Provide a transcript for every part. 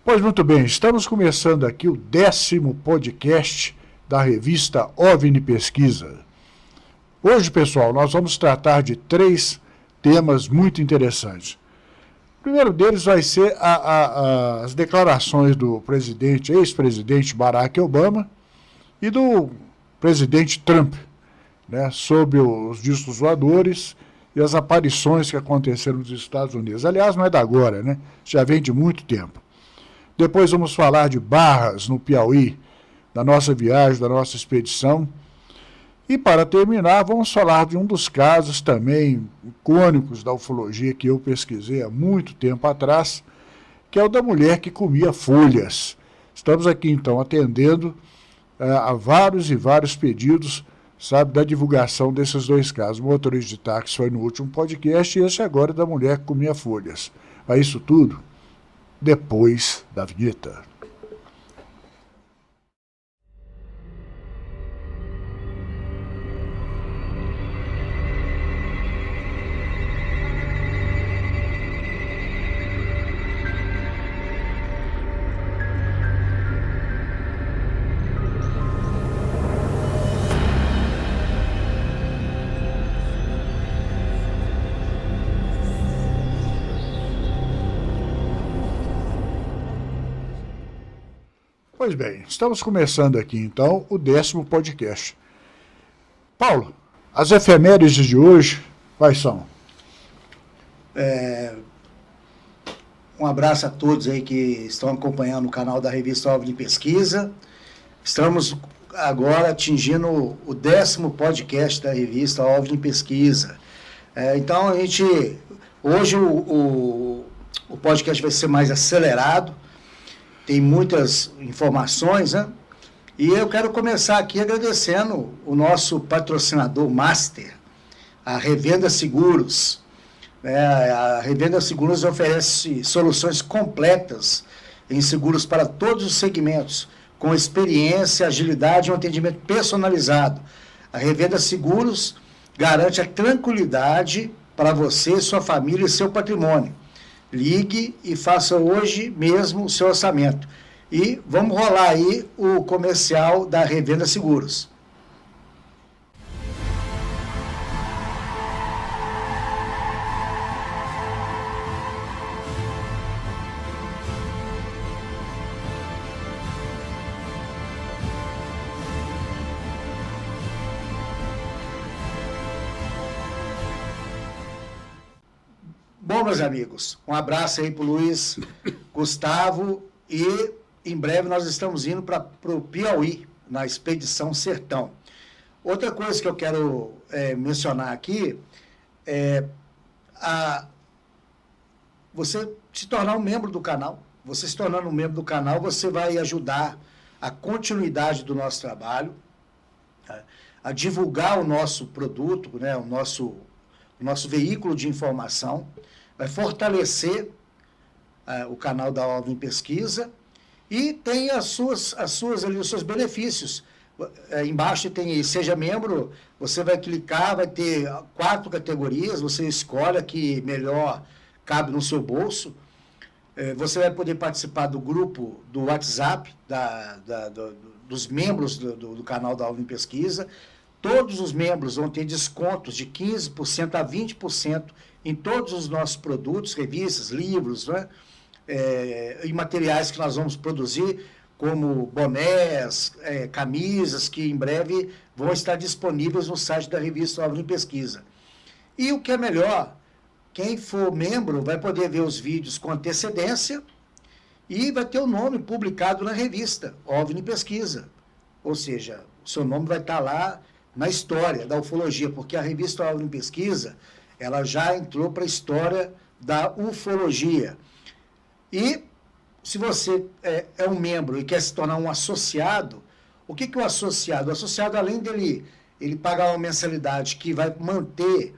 Pois muito bem, estamos começando aqui o 10º podcast da revista OVNI Pesquisa. Hoje, pessoal, nós vamos tratar de 3 temas muito interessantes. O primeiro deles vai ser as declarações do ex-presidente Barack Obama e do presidente Trump, né, sobre os discos voadores e as aparições que aconteceram nos Estados Unidos. Aliás, não é da agora, né? Já vem de muito tempo. Depois vamos falar de Barras, no Piauí, da nossa viagem, da nossa expedição. E para terminar, vamos falar de um dos casos também icônicos da ufologia que eu pesquisei há muito tempo atrás, que é o da mulher que comia folhas. Estamos aqui, então, atendendo a vários e vários pedidos, sabe, da divulgação desses 2 casos. O motorista de táxi foi no último podcast e esse agora é da mulher que comia folhas. A isso tudo, depois da vinheta. Pois bem, estamos começando aqui então o 10º podcast. Paulo, as efemérides de hoje, quais são? Um abraço a todos aí que estão acompanhando o canal da revista OVNI Pesquisa. Estamos agora atingindo o 10º podcast da revista OVNI Pesquisa. Então hoje o podcast vai ser mais acelerado. Tem muitas informações, né? E eu quero começar aqui agradecendo o nosso patrocinador master, a Revenda Seguros. A Revenda Seguros oferece soluções completas em seguros para todos os segmentos, com experiência, agilidade e um atendimento personalizado. A Revenda Seguros garante a tranquilidade para você, sua família e seu patrimônio. Ligue e faça hoje mesmo o seu orçamento. E vamos rolar aí o comercial da Revenda Seguros. Bom, meus amigos, um abraço aí para o Luiz Gustavo e em breve nós estamos indo para o Piauí, na Expedição Sertão. Outra coisa que eu quero mencionar aqui é você se tornar um membro do canal. Você se tornando um membro do canal, você vai ajudar a continuidade do nosso trabalho, a divulgar o nosso produto, né, o nosso veículo de informação, vai fortalecer o canal da OVNI Pesquisa e tem os seus benefícios. Embaixo tem aí, seja membro, você vai clicar, vai ter 4 categorias, você escolhe a que melhor cabe no seu bolso. Você vai poder participar do grupo do WhatsApp, dos membros do canal da OVNI Pesquisa. Todos os membros vão ter descontos de 15% a 20% em todos os nossos produtos, revistas, livros, né? E materiais que nós vamos produzir, como bonés, camisas, que em breve vão estar disponíveis no site da revista OVNI Pesquisa. E o que é melhor, quem for membro vai poder ver os vídeos com antecedência e vai ter o nome publicado na revista OVNI Pesquisa. Ou seja, o seu nome vai estar lá na história da ufologia, porque a revista OVNI Pesquisa, ela já entrou para a história da ufologia. E se você é um membro e quer se tornar um associado, o que é o associado? O associado, além dele pagar uma mensalidade que vai manter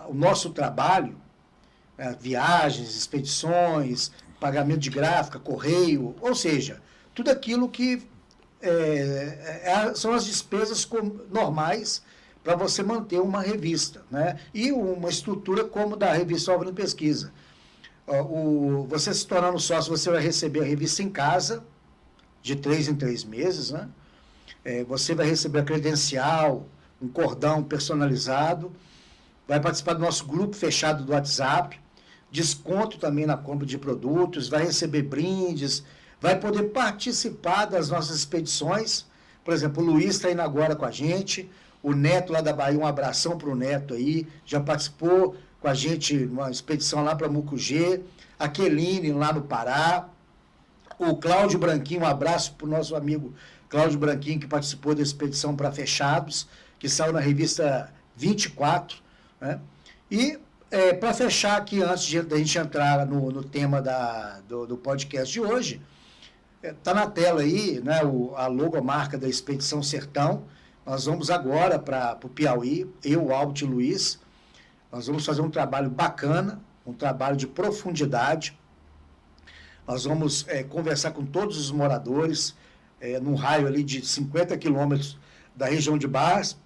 o nosso trabalho, viagens, expedições, pagamento de gráfica, correio, ou seja, tudo aquilo que são as despesas normais para você manter uma revista, né? E uma estrutura como da revista OVNI Pesquisa. Você se tornando sócio, você vai receber a revista em casa, de 3 em 3 meses, né? Você vai receber a credencial, um cordão personalizado, vai participar do nosso grupo fechado do WhatsApp, desconto também na compra de produtos, vai receber brindes, vai poder participar das nossas expedições. Por exemplo, o Luiz está indo agora com a gente, o Neto lá da Bahia, um abração para o Neto aí, já participou com a gente numa expedição lá para Mucugê, a Keline lá no Pará, o Cláudio Branquinho, um abraço para o nosso amigo Cláudio Branquinho, que participou da expedição para Fechados, que saiu na revista 24, né? E para fechar aqui, antes da gente entrar no tema do podcast de hoje, está na tela aí, né, a logomarca da Expedição Sertão. Nós vamos agora para o Piauí, eu, Albert e Luiz. Nós vamos fazer um trabalho bacana, um trabalho de profundidade. Nós vamos conversar com todos os moradores, num raio ali de 50 quilômetros da região de Barras.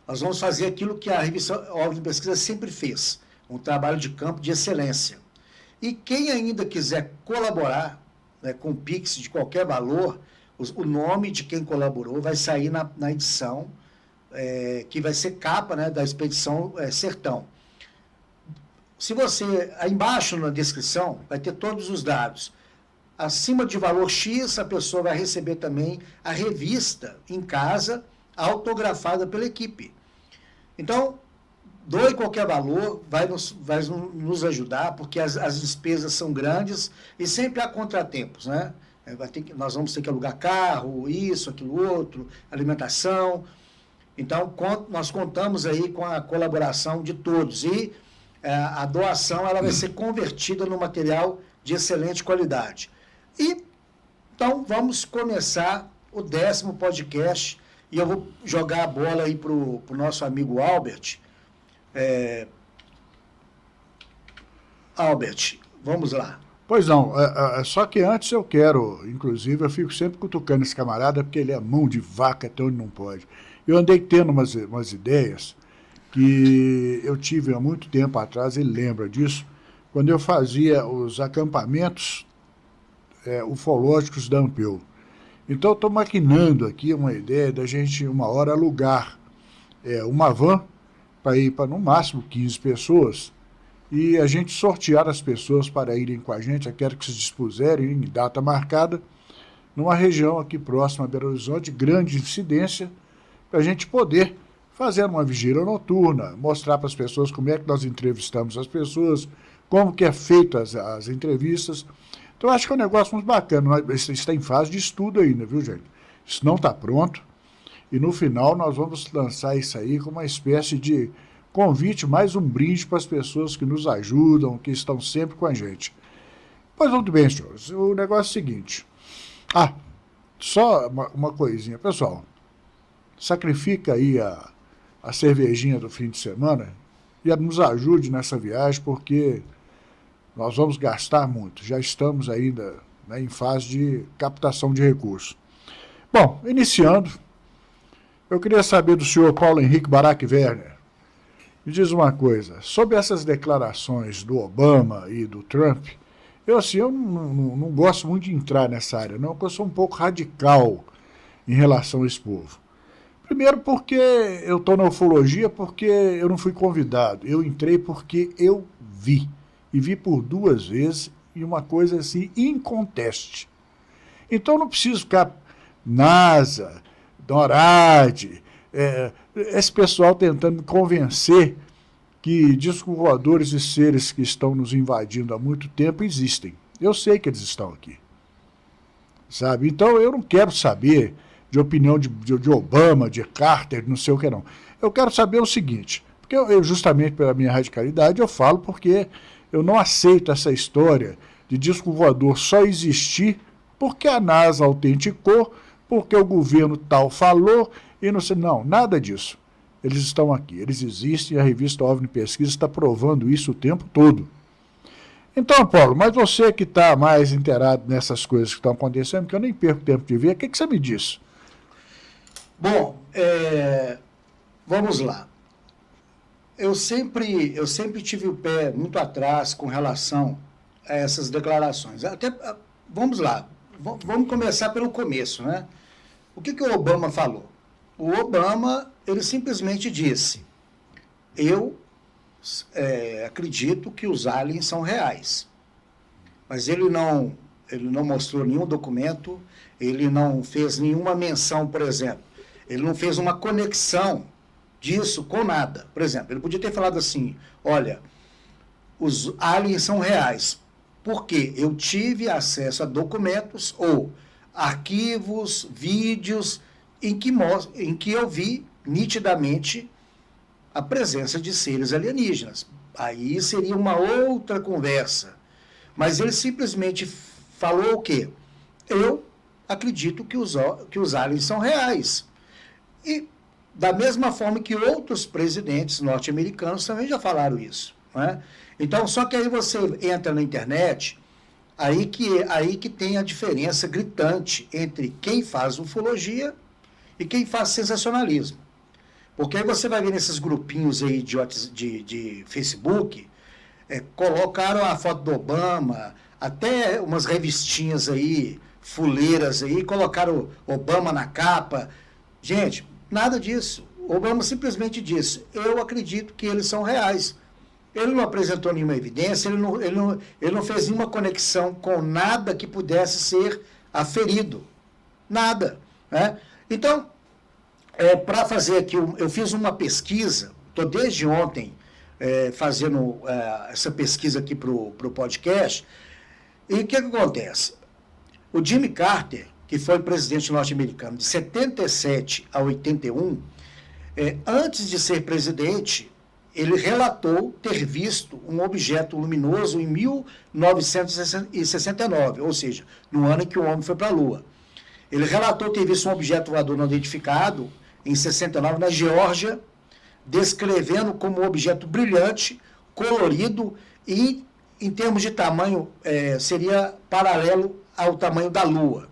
Nós vamos fazer aquilo que a revista OVNI Pesquisa sempre fez, um trabalho de campo de excelência. E quem ainda quiser colaborar, né, com Pix de qualquer valor, o nome de quem colaborou vai sair na edição, que vai ser capa, né, da Expedição Sertão. Se você, aí embaixo na descrição, vai ter todos os dados. Acima de valor X, a pessoa vai receber também a revista em casa, autografada pela equipe. Então, doe qualquer valor, vai nos ajudar, porque as despesas são grandes e sempre há contratempos, né? Nós vamos ter que alugar carro, isso, aquilo outro, alimentação. Então, nós contamos aí com a colaboração de todos. E a doação ela vai ser convertida no material de excelente qualidade. E, então, vamos começar o 10º podcast. E eu vou jogar a bola aí para o nosso amigo Albert. Albert, vamos lá. Pois não, só que antes eu quero, inclusive, eu fico sempre cutucando esse camarada, porque ele é mão de vaca até onde não pode. Eu andei tendo umas ideias que eu tive há muito tempo atrás, ele lembra disso, quando eu fazia os acampamentos ufológicos da Ampeu. Então, eu estou maquinando aqui uma ideia da gente, uma hora, alugar uma van para ir para, no máximo, 15 pessoas e a gente sortear as pessoas para irem com a gente, aquelas que se dispuserem em data marcada, numa região aqui próxima a Belo Horizonte, grande incidência, para a gente poder fazer uma vigília noturna, mostrar para as pessoas como é que nós entrevistamos as pessoas, como que é feita as entrevistas. Então, acho que é um negócio muito bacana. Isso está em fase de estudo ainda, viu, gente? Isso não está pronto. E, no final, nós vamos lançar isso aí como uma espécie de convite, mais um brinde para as pessoas que nos ajudam, que estão sempre com a gente. Pois muito bem, senhores. O negócio é o seguinte. Só uma coisinha. Pessoal, sacrifica aí a cervejinha do fim de semana e nos ajude nessa viagem, porque nós vamos gastar muito. Já estamos ainda, né, em fase de captação de recursos. Bom, iniciando, eu queria saber do senhor Paulo Henrique Barak Werner. Me diz uma coisa, sobre essas declarações do Obama e do Trump, eu não gosto muito de entrar nessa área, não, porque eu sou um pouco radical em relação a esse povo. Primeiro porque eu estou na ufologia, porque eu não fui convidado. Eu entrei porque eu vi. E vi por 2 vezes, e uma coisa assim, inconteste. Então não preciso ficar NASA, NORAD, esse pessoal tentando me convencer que discos voadores e seres que estão nos invadindo há muito tempo existem. Eu sei que eles estão aqui. Sabe? Então eu não quero saber de opinião de Obama, de Carter, não sei o que não. Eu quero saber o seguinte, porque eu justamente pela minha radicalidade eu falo porque eu não aceito essa história de disco voador só existir porque a NASA autenticou, porque o governo tal falou, e não sei, não, nada disso. Eles estão aqui, eles existem, e a revista OVNI Pesquisa está provando isso o tempo todo. Então, Paulo, mas você que está mais inteirado nessas coisas que estão acontecendo, que eu nem perco tempo de ver, o que você me diz? Bom, vamos lá. eu sempre tive o pé muito atrás com relação a essas declarações. Até, vamos lá, vamos começar pelo começo, né? O que o Obama falou? O Obama, ele simplesmente disse, eu acredito que os aliens são reais. Mas ele não mostrou nenhum documento, ele não fez nenhuma menção, por exemplo, ele não fez uma conexão disso com nada. Por exemplo, ele podia ter falado assim, olha, os aliens são reais, porque eu tive acesso a documentos ou arquivos, vídeos, em que eu vi nitidamente a presença de seres alienígenas. Aí seria uma outra conversa. Mas ele simplesmente falou o quê? Eu acredito que os aliens são reais. E da mesma forma que outros presidentes norte-americanos também já falaram isso. Não é? Então, só que aí você entra na internet, aí que tem a diferença gritante entre quem faz ufologia e quem faz sensacionalismo. Porque aí você vai ver nesses grupinhos aí de Facebook, colocaram a foto do Obama, até umas revistinhas aí, fuleiras aí, colocaram Obama na capa. Gente, nada disso. O Obama simplesmente disse, eu acredito que eles são reais. Ele não apresentou nenhuma evidência, ele não fez nenhuma conexão com nada que pudesse ser aferido. Nada. Né? Então, para fazer aqui, eu fiz uma pesquisa, estou desde ontem fazendo essa pesquisa aqui para o podcast, e o que acontece? O Jimmy Carter, que foi presidente norte-americano de 77 a 81, antes de ser presidente, ele relatou ter visto um objeto luminoso em 1969, ou seja, no ano em que o homem foi para a Lua. Ele relatou ter visto um objeto voador não identificado em 69 na Geórgia, descrevendo como um objeto brilhante, colorido e, em termos de tamanho, seria paralelo ao tamanho da Lua.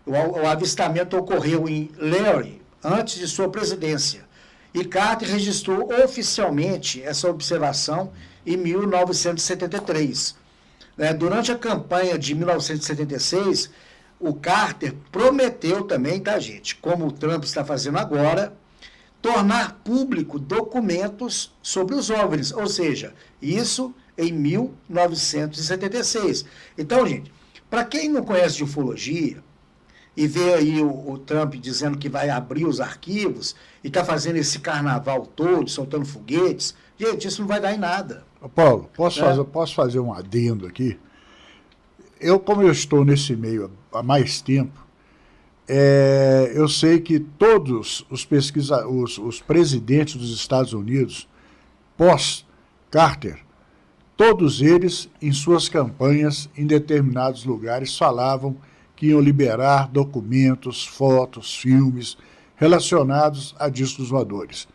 O avistamento ocorreu em Larry, antes de sua presidência, e Carter registrou oficialmente essa observação em 1973. Durante a campanha de 1976, o Carter prometeu também, tá, gente, como o Trump está fazendo agora, tornar público documentos sobre os OVNIs, ou seja, isso em 1976. Então, gente, para quem não conhece de ufologia e vê aí o Trump dizendo que vai abrir os arquivos e está fazendo esse carnaval todo, soltando foguetes, gente, isso não vai dar em nada. Paulo, posso fazer um adendo aqui? Como eu estou nesse meio há mais tempo, eu sei que todos os presidentes dos Estados Unidos, pós-Carter, todos eles, em suas campanhas, em determinados lugares, falavam que iam liberar documentos, fotos, filmes relacionados a discos voadores.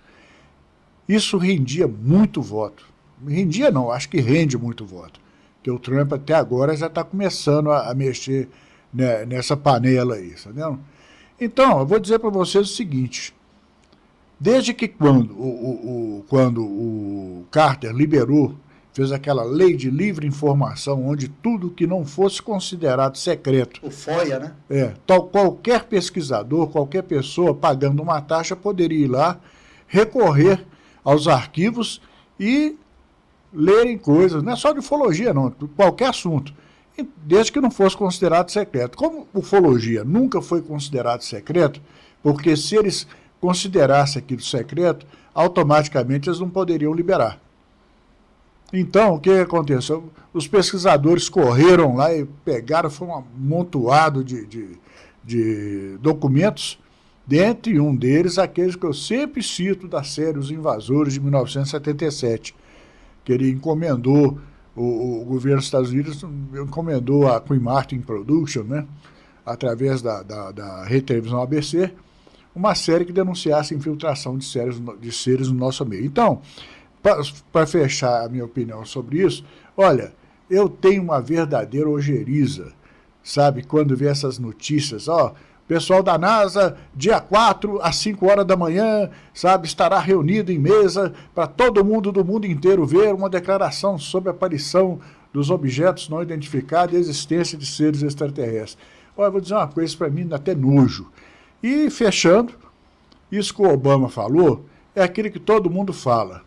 Isso rendia muito voto. Rendia não, acho que rende muito voto. Porque o Trump até agora já está começando a mexer nessa panela aí, entendeu? Então, eu vou dizer para vocês o seguinte, desde que quando o Carter fez aquela lei de livre informação, onde tudo que não fosse considerado secreto... O FOIA, né? Qualquer pesquisador, qualquer pessoa pagando uma taxa poderia ir lá, recorrer aos arquivos e lerem coisas, não é só de ufologia não, qualquer assunto, desde que não fosse considerado secreto. Como ufologia nunca foi considerado secreto, porque se eles considerassem aquilo secreto, automaticamente eles não poderiam liberar. Então, o que aconteceu? Os pesquisadores correram lá e pegaram, foi um amontoado de documentos, dentre um deles, aqueles que eu sempre cito da série Os Invasores, de 1977, que ele encomendou, o governo dos Estados Unidos encomendou a Queen Martin Production, né, através da Rede Televisão ABC, uma série que denunciasse a infiltração de seres no nosso meio. Então, para fechar a minha opinião sobre isso, olha, eu tenho uma verdadeira ojeriza, sabe, quando vê essas notícias, pessoal da NASA, dia 4, às 5 horas da manhã, sabe, estará reunido em mesa para todo mundo do mundo inteiro ver uma declaração sobre a aparição dos objetos não identificados e a existência de seres extraterrestres. Olha, eu vou dizer uma coisa para mim, dá até nojo. E, fechando, isso que o Obama falou é aquilo que todo mundo fala.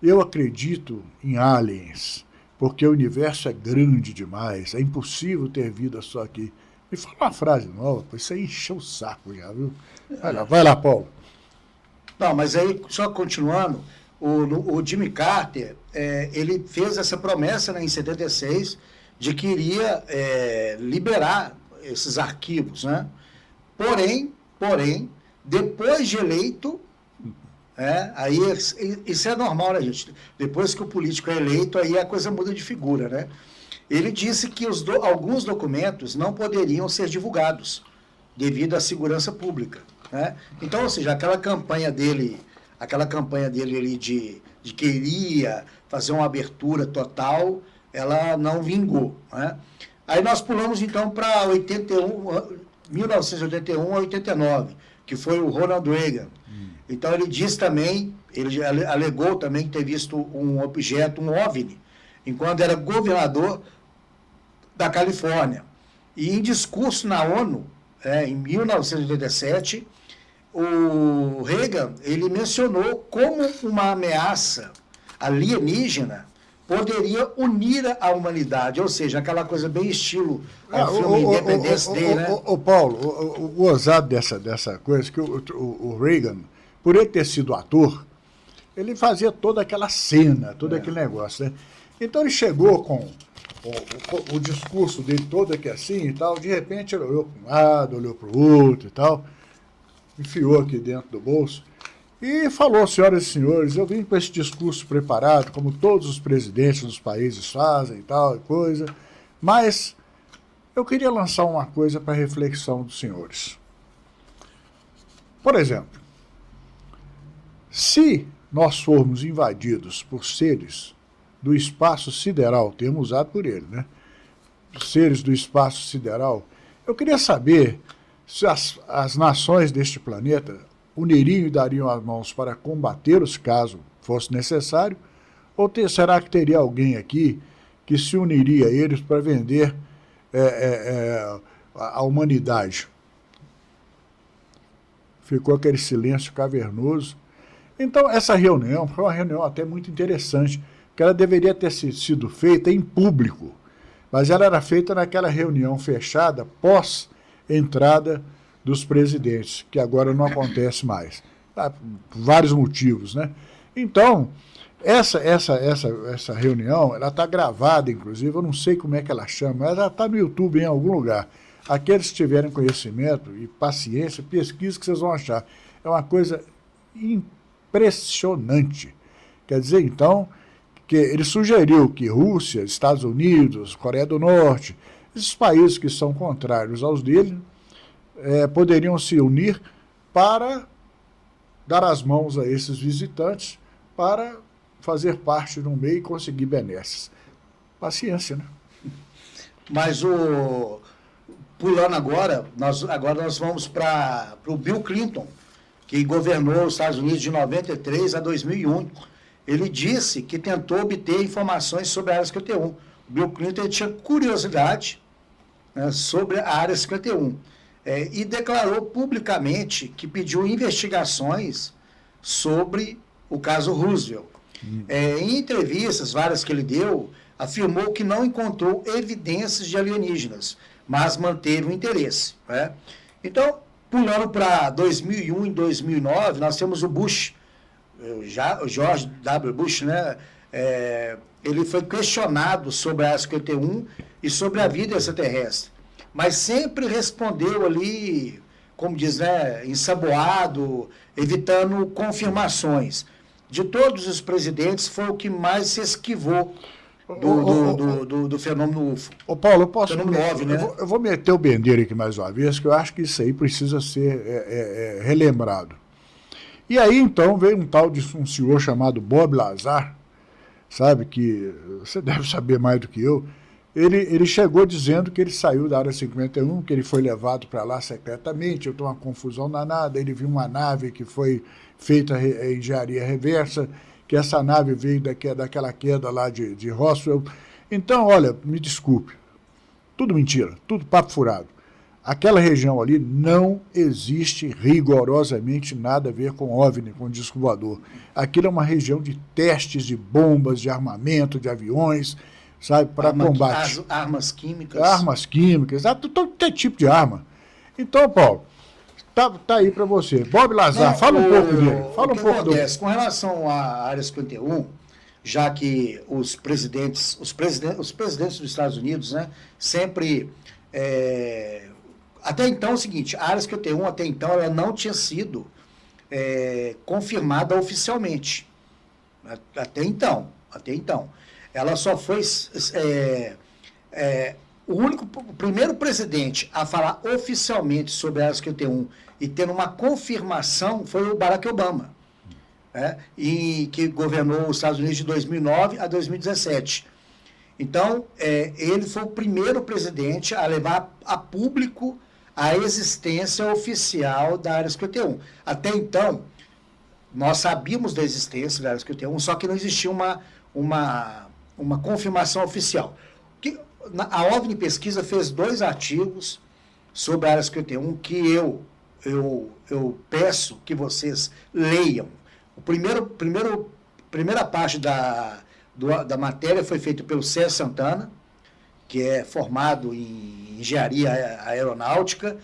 Eu acredito em aliens, porque o universo é grande demais, é impossível ter vida só aqui. Me fala uma frase nova, pô, isso aí encheu o saco já, viu? Vai lá, Paulo. Não, mas aí, só continuando, o Jimmy Carter, ele fez essa promessa, né, em 76, de que iria liberar esses arquivos, né? Porém, depois de eleito, aí isso é normal, né, gente? Depois que o político é eleito, aí a coisa muda de figura, né? Ele disse que alguns documentos não poderiam ser divulgados devido à segurança pública, né? Então, ou seja, aquela campanha dele ali de que iria fazer uma abertura total, ela não vingou, né? Aí nós pulamos então para 1981 a 89, que foi o Ronald Reagan. Então ele diz também, ele alegou também ter visto um objeto, um OVNI, enquanto era governador da Califórnia. E em discurso na ONU, em 1987, o Reagan, ele mencionou como uma ameaça alienígena poderia unir a humanidade, ou seja, aquela coisa bem estilo filme Independence Day, né? Paulo, o gozado dessa coisa, que o Reagan, por ele ter sido ator, ele fazia toda aquela cena, todo aquele negócio, né? Então ele chegou com o discurso dele todo aqui assim e tal, de repente ele olhou para um lado, olhou para o outro e tal, enfiou aqui dentro do bolso e falou: senhoras e senhores, eu vim com esse discurso preparado, como todos os presidentes dos países fazem e tal, coisa, mas eu queria lançar uma coisa para reflexão dos senhores. Por exemplo, se nós formos invadidos por seres do espaço sideral, termo usado por ele, né? Seres do espaço sideral, eu queria saber se as nações deste planeta uniriam e dariam as mãos para combatê-los, caso fosse necessário, ou será que teria alguém aqui que se uniria a eles para vender a humanidade? Ficou aquele silêncio cavernoso. Então, essa reunião foi uma reunião até muito interessante, que ela deveria ter sido feita em público, mas ela era feita naquela reunião fechada pós-entrada dos presidentes, que agora não acontece mais, por vários motivos, né? Então, essa reunião, ela está gravada, inclusive, eu não sei como é que ela chama, ela está no YouTube em algum lugar. Aqueles que tiverem conhecimento e paciência, pesquisa que vocês vão achar. É uma coisa impressionante. Quer dizer, então, que ele sugeriu que Rússia, Estados Unidos, Coreia do Norte, esses países que são contrários aos dele, poderiam se unir para dar as mãos a esses visitantes para fazer parte do meio e conseguir benesses. Paciência, né? Mas pulando agora nós vamos para o Bill Clinton, que governou os Estados Unidos de 93 a 2001. Ele disse que tentou obter informações sobre a Área 51. O Bill Clinton tinha curiosidade, né, sobre a Área 51. E declarou publicamente que pediu investigações sobre o caso Roosevelt. Em entrevistas várias que ele deu, afirmou que não encontrou evidências de alienígenas, mas manteve o interesse, né? Então, pulando para 2001 e 2009, nós temos o Bush, o George W. Bush, né? Ele foi questionado sobre a Área 51 e sobre a vida extraterrestre, mas sempre respondeu ali, como diz, né, ensaboado, evitando confirmações. De todos os presidentes, foi o que mais se esquivou do fenômeno UFO. Ô Paulo, eu posso... OVNI, né? Eu vou meter o bendeiro aqui mais uma vez, que eu acho que isso aí precisa ser relembrado. E aí, então, veio um senhor chamado Bob Lazar, sabe, que você deve saber mais do que eu, Ele chegou dizendo que ele saiu da Área 51, que ele foi levado para lá secretamente, eu estou uma confusão danada, ele viu uma nave que foi feita em engenharia reversa, que essa nave veio daquela queda lá de Roswell. Então, olha, me desculpe, tudo mentira, tudo papo furado. Aquela região ali não existe rigorosamente nada a ver com OVNI, com disco voador. Aquilo é uma região de testes de bombas, de armamento, de aviões, sabe, para combate. Armas químicas. Armas químicas, todo tipo de arma. Então, Paulo, tá aí para você. Bob Lazar, fala um pouco dele. Fala um pouco acontece? Com relação à Área 51, já que os presidentes dos Estados Unidos, né, sempre... Até então é o seguinte, a Área 51 até então ela não tinha sido confirmada oficialmente. Até então. Ela só foi... o primeiro presidente a falar oficialmente sobre a Área 51 e tendo uma confirmação foi o Barack Obama, e que governou os Estados Unidos de 2009 a 2017. Então, ele foi o primeiro presidente a levar a público a existência oficial da Área 51. Até então, nós sabíamos da existência da Área 51, só que não existia uma confirmação oficial. A OVNI Pesquisa fez 2 artigos sobre a Área 51 que eu peço que vocês leiam. Primeira parte da matéria foi feita pelo Sérgio Santana, que é formado em engenharia aeronáutica,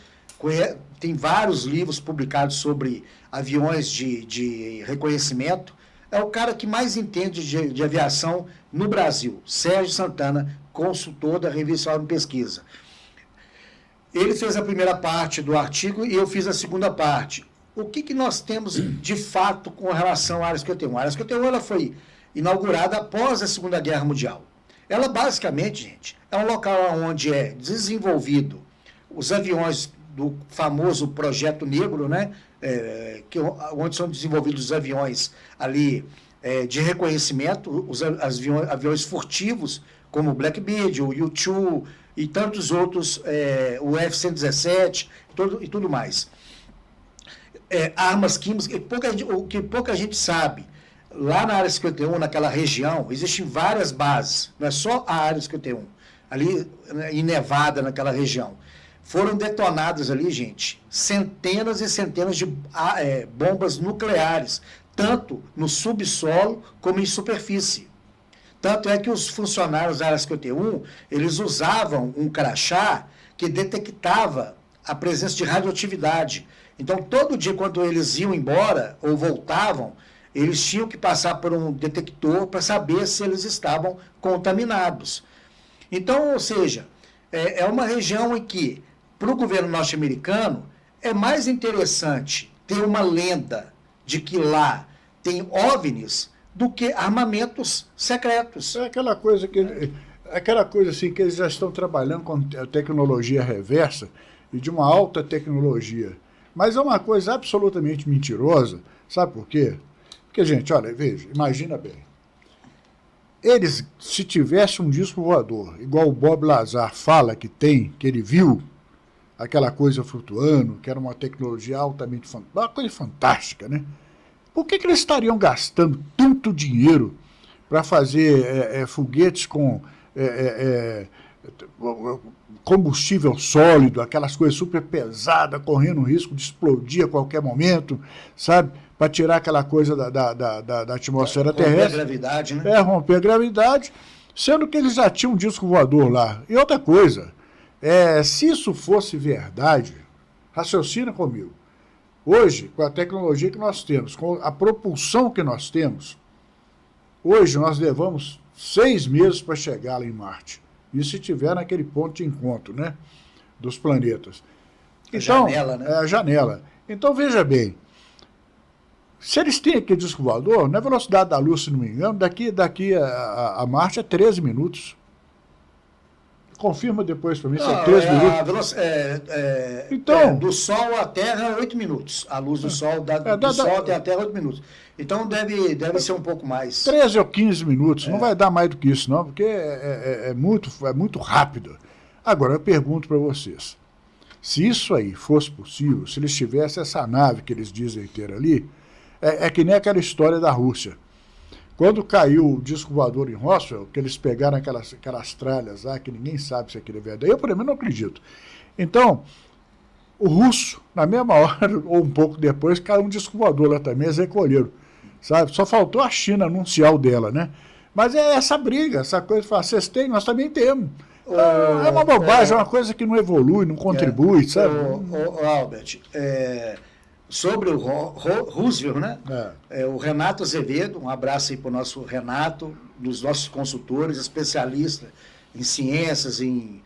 tem vários livros publicados sobre aviões de reconhecimento. É o cara que mais entende de aviação no Brasil, Sérgio Santana, consultor da revista OVNI Pesquisa. Ele fez a primeira parte do artigo e eu fiz a segunda parte. O que nós temos de fato com relação à Área 51? A Área 51 ela foi inaugurada após a Segunda Guerra Mundial. Ela basicamente, gente, é um local onde é desenvolvido os aviões do famoso Projeto Negro, né? Onde são desenvolvidos os aviões ali de reconhecimento, os aviões furtivos, como o Blackbird, o U-2 e tantos outros, o F-117 e tudo mais. Armas químicas, o que pouca gente sabe. Lá na Área 51, naquela região, existem várias bases, não é só a Área 51, ali em Nevada, naquela região. Foram detonadas ali, gente, centenas e centenas de bombas nucleares, tanto no subsolo como em superfície. Tanto é que os funcionários da Área 51, eles usavam um crachá que detectava a presença de radioatividade. Então, todo dia, quando eles iam embora ou voltavam, eles tinham que passar por um detector para saber se eles estavam contaminados. Então, ou seja, é uma região em que, para o governo norte-americano, é mais interessante ter uma lenda de que lá tem OVNIs do que armamentos secretos. É aquela coisa assim que eles já estão trabalhando com a tecnologia reversa e de uma alta tecnologia. Mas é uma coisa absolutamente mentirosa. Sabe por quê? Porque, gente, olha, veja, imagina bem. Eles, se tivesse um disco voador, igual o Bob Lazar fala que tem, que ele viu, aquela coisa flutuando, que era uma tecnologia altamente fantástica, uma coisa fantástica, né? Por que eles estariam gastando tanto dinheiro para fazer foguetes com combustível sólido, aquelas coisas super pesadas, correndo o risco de explodir a qualquer momento, sabe? Para tirar aquela coisa da atmosfera terrestre. Romper a gravidade, né? Romper a gravidade, sendo que eles já tinham um disco voador lá. E outra coisa, se isso fosse verdade, raciocina comigo. Hoje, com a tecnologia que nós temos, com a propulsão que nós temos, hoje nós levamos 6 meses para chegar lá em Marte. Isso se estiver naquele ponto de encontro, né? Dos planetas. Então, janela, né? A janela. Então, veja bem, se eles têm aquele disco voador, na velocidade da luz, se não me engano, daqui a Marte é 13 minutos. confirma depois para mim, são 3 minutos. Então, do Sol à Terra, 8 minutos. A luz do Sol, do Sol até a Terra, 8 minutos. Então, deve ser um pouco mais. 13 ou 15 minutos, não vai dar mais do que isso, não, porque é muito rápido. Agora, eu pergunto para vocês, se isso aí fosse possível, se eles tivessem essa nave que eles dizem ter ali, é que nem aquela história da Rússia. Quando caiu o disco voador em Roswell, que eles pegaram aquelas tralhas lá, que ninguém sabe se aquilo é verdade, eu, por exemplo, não acredito. Então, o russo, na mesma hora, ou um pouco depois, caiu um disco voador lá também, eles recolheram, sabe? Só faltou a China anunciar o dela, né? Mas é essa briga, essa coisa de falar, vocês têm, nós também temos. É uma bobagem, é uma coisa que não evolui, não contribui, sabe? Albert, sobre o Roosevelt, né? O Renato Azevedo, um abraço aí para o nosso Renato, dos nossos consultores, especialista em ciências, em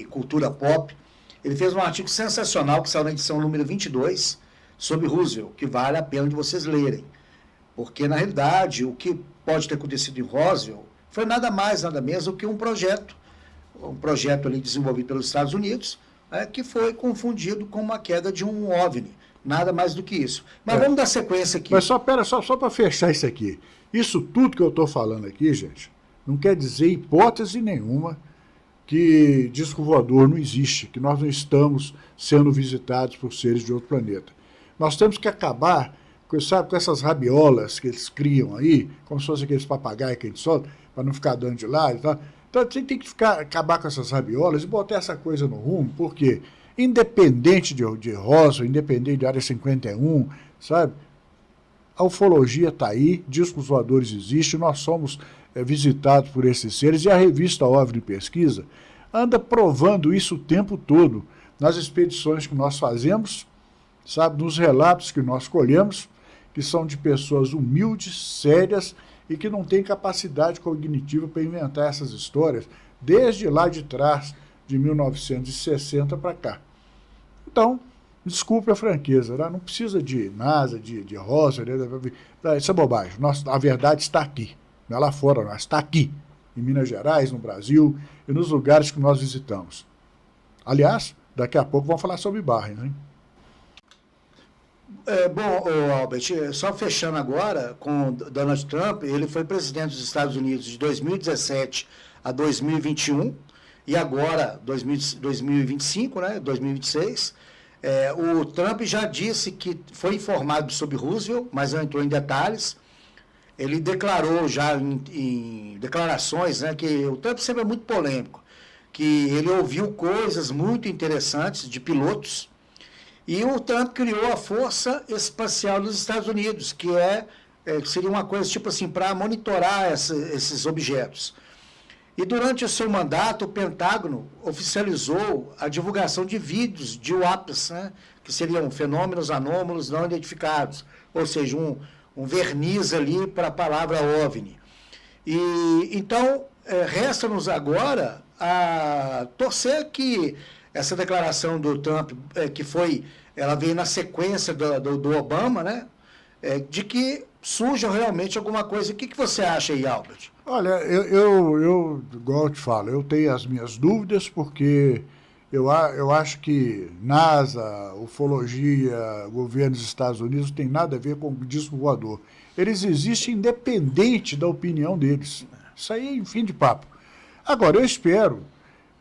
cultura pop. Ele fez um artigo sensacional que saiu na edição número 22 sobre Roosevelt, que vale a pena de vocês lerem. Porque, na realidade, o que pode ter acontecido em Roosevelt foi nada mais, nada menos do que um projeto ali desenvolvido pelos Estados Unidos, que foi confundido com uma queda de um OVNI. Nada mais do que isso. Mas vamos dar sequência aqui. Mas só para fechar isso aqui. Isso tudo que eu estou falando aqui, gente, não quer dizer hipótese nenhuma que disco voador não existe, que nós não estamos sendo visitados por seres de outro planeta. Nós temos que acabar, sabe, com essas rabiolas que eles criam aí, como se fossem aqueles papagaios que a gente solta, para não ficar dando de lado e tal. Então, você tem que acabar com essas rabiolas e botar essa coisa no rumo, porque, independente de Roswell, independente de Área 51, sabe, a ufologia está aí, discos voadores existem, nós somos visitados por esses seres, e a revista OVNI Pesquisa anda provando isso o tempo todo, nas expedições que nós fazemos, sabe, nos relatos que nós colhemos, que são de pessoas humildes, sérias, e que não tem capacidade cognitiva para inventar essas histórias, desde lá de trás, de 1960 para cá. Então, desculpe a franqueza, né? Não precisa de NASA, de Roswell, isso é bobagem. A verdade está aqui, não é lá fora, não, está aqui, em Minas Gerais, no Brasil e nos lugares que nós visitamos. Aliás, daqui a pouco vamos falar sobre Barres, hein? Albert, só fechando agora com Donald Trump, ele foi presidente dos Estados Unidos de 2017 a 2021 e agora 2025, né, 2026. O Trump já disse que foi informado sobre Roosevelt, mas não entrou em detalhes. Ele declarou já em declarações, né, que o Trump sempre é muito polêmico, que ele ouviu coisas muito interessantes de pilotos. E o Trump criou a Força Espacial dos Estados Unidos, que seria uma coisa tipo assim, para monitorar esses objetos. E durante o seu mandato, o Pentágono oficializou a divulgação de vídeos de UAPs, né, que seriam fenômenos anômalos não identificados, ou seja, um verniz ali para a palavra OVNI. Então, resta-nos agora a torcer que essa declaração do Trump, ela veio na sequência do Obama, né? De que surja realmente alguma coisa. O que você acha aí, Albert? Olha, eu igual eu te falo, eu tenho as minhas dúvidas, porque eu acho que NASA, ufologia, governo dos Estados Unidos não tem nada a ver com o disco voador. Eles existem independente da opinião deles. Isso aí é fim de papo. Agora, eu espero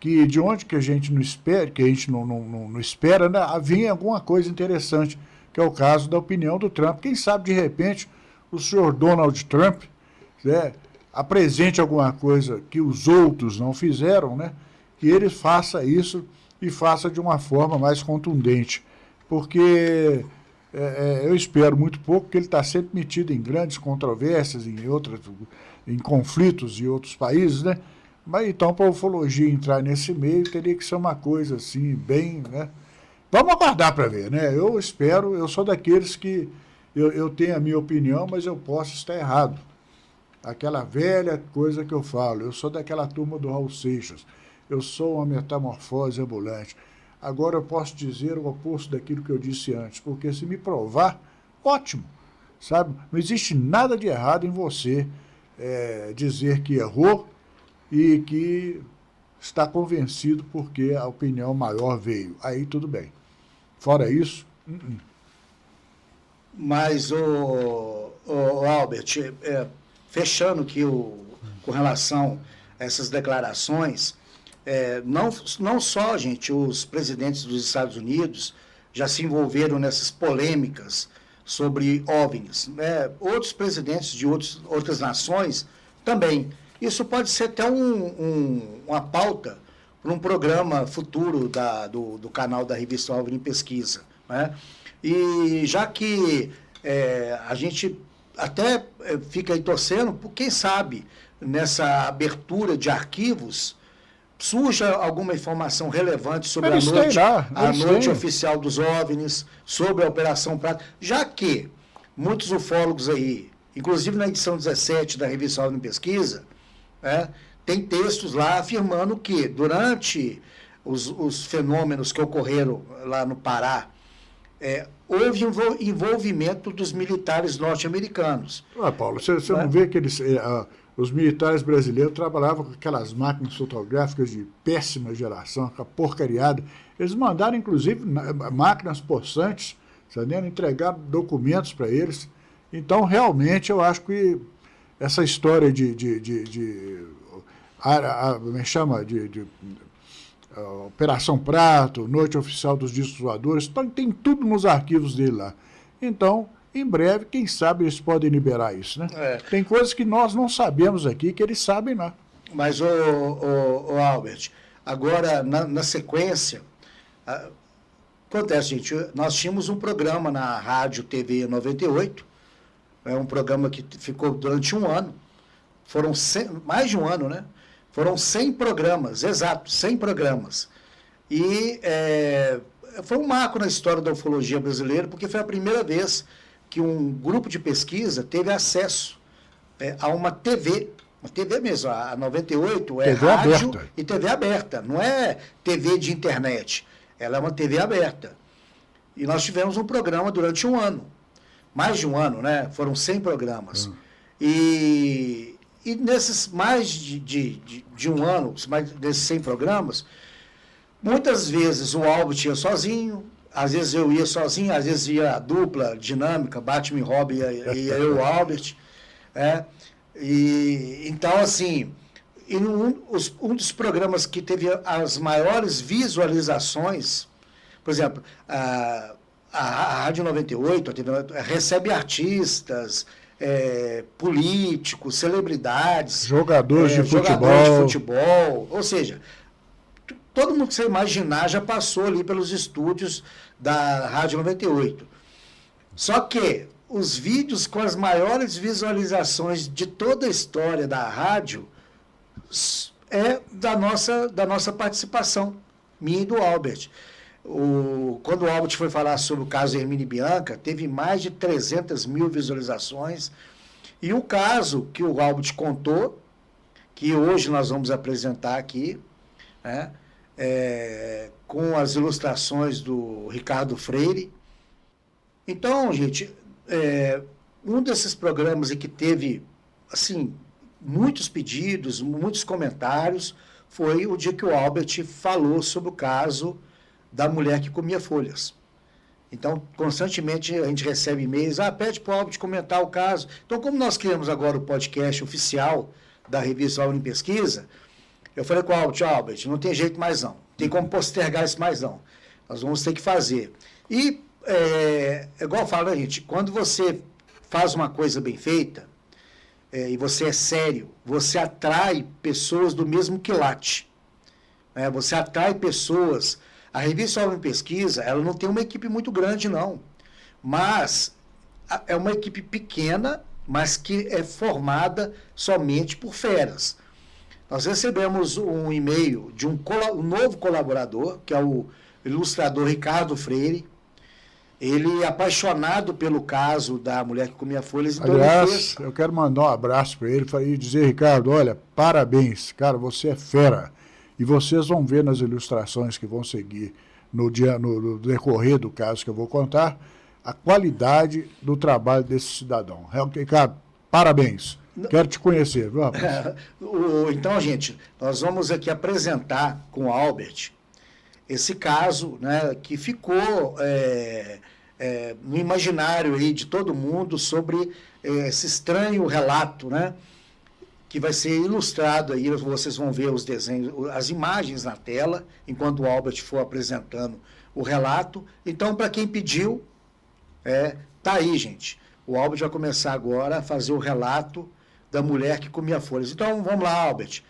que de onde que a gente não espera, não espera, né, venha alguma coisa interessante, que é o caso da opinião do Trump. Quem sabe, de repente, o senhor Donald Trump, né, apresente alguma coisa que os outros não fizeram, né, que ele faça isso e faça de uma forma mais contundente. Porque eu espero muito pouco, porque ele está sempre metido em grandes controvérsias, em conflitos em outros países, né? Mas então, para a ufologia entrar nesse meio, teria que ser uma coisa assim, bem, né? Vamos aguardar para ver, né? Eu espero, eu sou daqueles que eu tenho a minha opinião, mas eu posso estar errado. Aquela velha coisa que eu falo, eu sou daquela turma do Raul Seixas, eu sou uma metamorfose ambulante. Agora eu posso dizer o oposto daquilo que eu disse antes, porque se me provar, ótimo, sabe? Não existe nada de errado em você dizer que errou, e que está convencido porque a opinião maior veio. Aí tudo bem. Fora isso... Mas, Albert, fechando aqui com relação a essas declarações, não só, gente, os presidentes dos Estados Unidos já se envolveram nessas polêmicas sobre OVNIs, né? Outros presidentes de outras nações também. Isso pode ser até uma pauta para um programa futuro do canal da revista OVNI Pesquisa, né? E já que a gente até fica aí torcendo, por quem sabe, nessa abertura de arquivos, surja alguma informação relevante sobre a noite oficial dos OVNIs, sobre a Operação Prato, já que muitos ufólogos aí, inclusive na edição 17 da revista OVNI Pesquisa, tem textos lá afirmando que durante os fenômenos que ocorreram lá no Pará, houve envolvimento dos militares norte-americanos. Paulo, você não vê que os militares brasileiros trabalhavam com aquelas máquinas fotográficas de péssima geração, aquela porcariada. Eles mandaram, inclusive, máquinas possantes, entendeu? Entregaram documentos para eles. Então, realmente, eu acho que essa história me chama de Operação Prato, Noite Oficial dos Discos Voadores, tem tudo nos arquivos dele lá. Então, em breve, quem sabe eles podem liberar isso, né? Tem coisas que nós não sabemos aqui, que eles sabem lá. Mas, Albert, agora, na sequência, acontece, gente, nós tínhamos um programa na Rádio TV 98, um programa que ficou durante um ano, foram mais de um ano, né? Foram 100 programas, exato, 100 programas. E foi um marco na história da ufologia brasileira, porque foi a primeira vez que um grupo de pesquisa teve acesso a uma TV mesmo, a 98 TV rádio aberta. E TV aberta, não é TV de internet, ela é uma TV aberta. E nós tivemos um programa durante um ano, mais de um ano, né? Foram 100 programas. E nesses mais de um ano, mais desses 100 programas, muitas vezes o Albert ia sozinho, às vezes eu ia sozinho, às vezes ia a dupla dinâmica, Batman e Robin e eu, o Albert. Então, assim, um dos programas que teve as maiores visualizações, por exemplo, a Rádio 98 recebe artistas, políticos, celebridades, jogadores de futebol, ou seja, todo mundo que você imaginar já passou ali pelos estúdios da Rádio 98. Só que os vídeos com as maiores visualizações de toda a história da rádio da nossa participação, minha e do Albert. Quando o Albert foi falar sobre o caso Hermine Bianca, teve mais de 300 mil visualizações. E o caso que o Albert contou, que hoje nós vamos apresentar aqui, né, com as ilustrações do Ricardo Freire. Então, gente, um desses programas que teve, assim, muitos pedidos, muitos comentários, foi o dia que o Albert falou sobre o caso da mulher que comia folhas. Então, constantemente a gente recebe e-mails, pede para o Albert comentar o caso. Então, como nós criamos agora o podcast oficial da revista OVNI Pesquisa, eu falei com o Albert, não tem jeito mais não, tem como postergar isso mais não, nós vamos ter que fazer. E, igual eu falo, gente, quando você faz uma coisa bem feita, e você é sério, você atrai pessoas do mesmo quilate, você atrai pessoas. A revista OVNI Pesquisa, ela não tem uma equipe muito grande, não. Mas é uma equipe pequena, mas que é formada somente por feras. Nós recebemos um e-mail de um novo colaborador, que é o ilustrador Ricardo Freire. Ele é apaixonado pelo caso da mulher que comia folhas. Então aliás, eu quero mandar um abraço para ele e dizer, Ricardo, olha, parabéns, cara, você é fera. E vocês vão ver nas ilustrações que vão seguir no decorrer do caso que eu vou contar, a qualidade do trabalho desse cidadão. Ricardo, Parabéns. Quero te conhecer, viu, rapaz? Então, gente, nós vamos aqui apresentar com o Albert esse caso, né, que ficou no imaginário aí de todo mundo sobre esse estranho relato, né, que vai ser ilustrado aí, vocês vão ver os desenhos, as imagens na tela, enquanto o Albert for apresentando o relato. Então, para quem pediu, tá aí, gente. O Albert vai começar agora a fazer o relato da mulher que comia folhas. Então, vamos lá, Albert.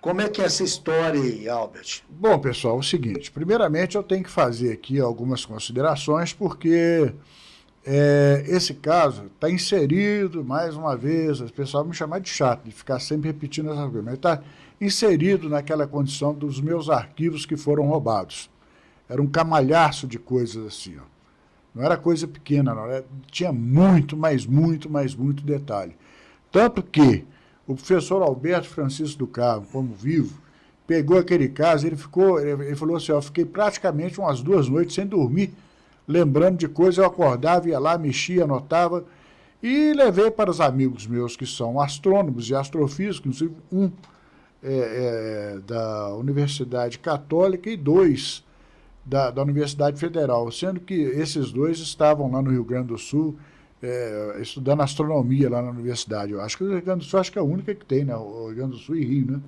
Como é que é essa história aí, Albert? Bom, pessoal, é o seguinte. Primeiramente, eu tenho que fazer aqui algumas considerações, porque esse caso está inserido, mais uma vez, o pessoal me chamar de chato, de ficar sempre repetindo essas coisas, mas está inserido naquela condição dos meus arquivos que foram roubados. Era um camalhaço de coisas assim, ó. Não era coisa pequena, não. Tinha muito detalhe. Tanto que o professor Alberto Francisco do Carmo, como vivo, pegou aquele caso, ele falou assim, ó, eu fiquei praticamente umas 2 noites sem dormir, lembrando de coisas, eu acordava, ia lá, mexia, anotava, e levei para os amigos meus que são astrônomos e astrofísicos, inclusive um da Universidade Católica e 2 da Universidade Federal, sendo que esses 2 estavam lá no Rio Grande do Sul, estudando astronomia lá na universidade. Eu acho que o Rio Grande do Sul é a única que tem, né? O Rio Grande do Sul e Rio, né?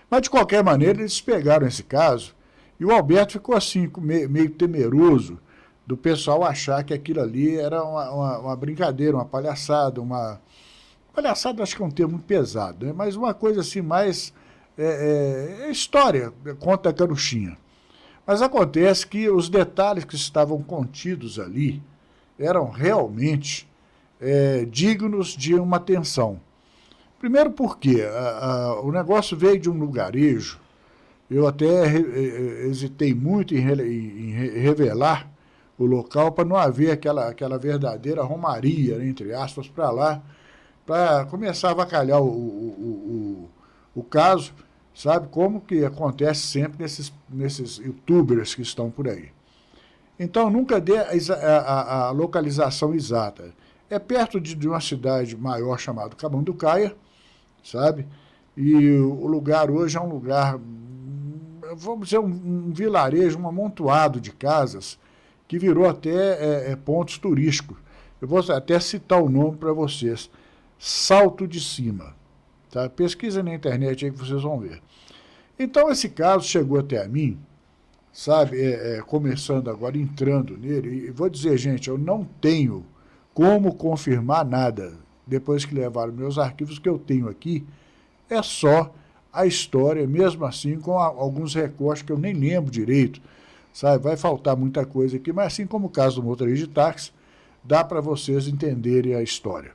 Mas, de qualquer maneira, eles pegaram esse caso e o Alberto ficou assim, meio temeroso do pessoal achar que aquilo ali era uma brincadeira, uma palhaçada, palhaçada acho que é um termo muito pesado, né? Mas uma coisa assim mais história, conta a caruchinha. Mas acontece que os detalhes que estavam contidos ali eram realmente dignos de uma atenção. Primeiro porque o negócio veio de um lugarejo, eu até hesitei muito em revelar o local para não haver aquela verdadeira romaria, né, entre aspas, para lá, para começar a avacalhar o caso, sabe, como que acontece sempre nesses youtubers que estão por aí. Então, nunca dê a localização exata. É perto de uma cidade maior chamada Camanducaia, sabe? E o lugar hoje é um lugar, vamos dizer, um vilarejo, um amontoado de casas, que virou até pontos turísticos. Eu vou até citar o nome para vocês. Salto de Cima. Tá? Pesquisa na internet aí que vocês vão ver. Então, esse caso chegou até a mim, sabe, começando agora, entrando nele, e vou dizer, gente, eu não tenho como confirmar nada. Depois que levaram meus arquivos, que eu tenho aqui, é só a história, mesmo assim, com alguns recortes que eu nem lembro direito, sabe, vai faltar muita coisa aqui, mas assim como o caso do motorista de táxi, dá para vocês entenderem a história.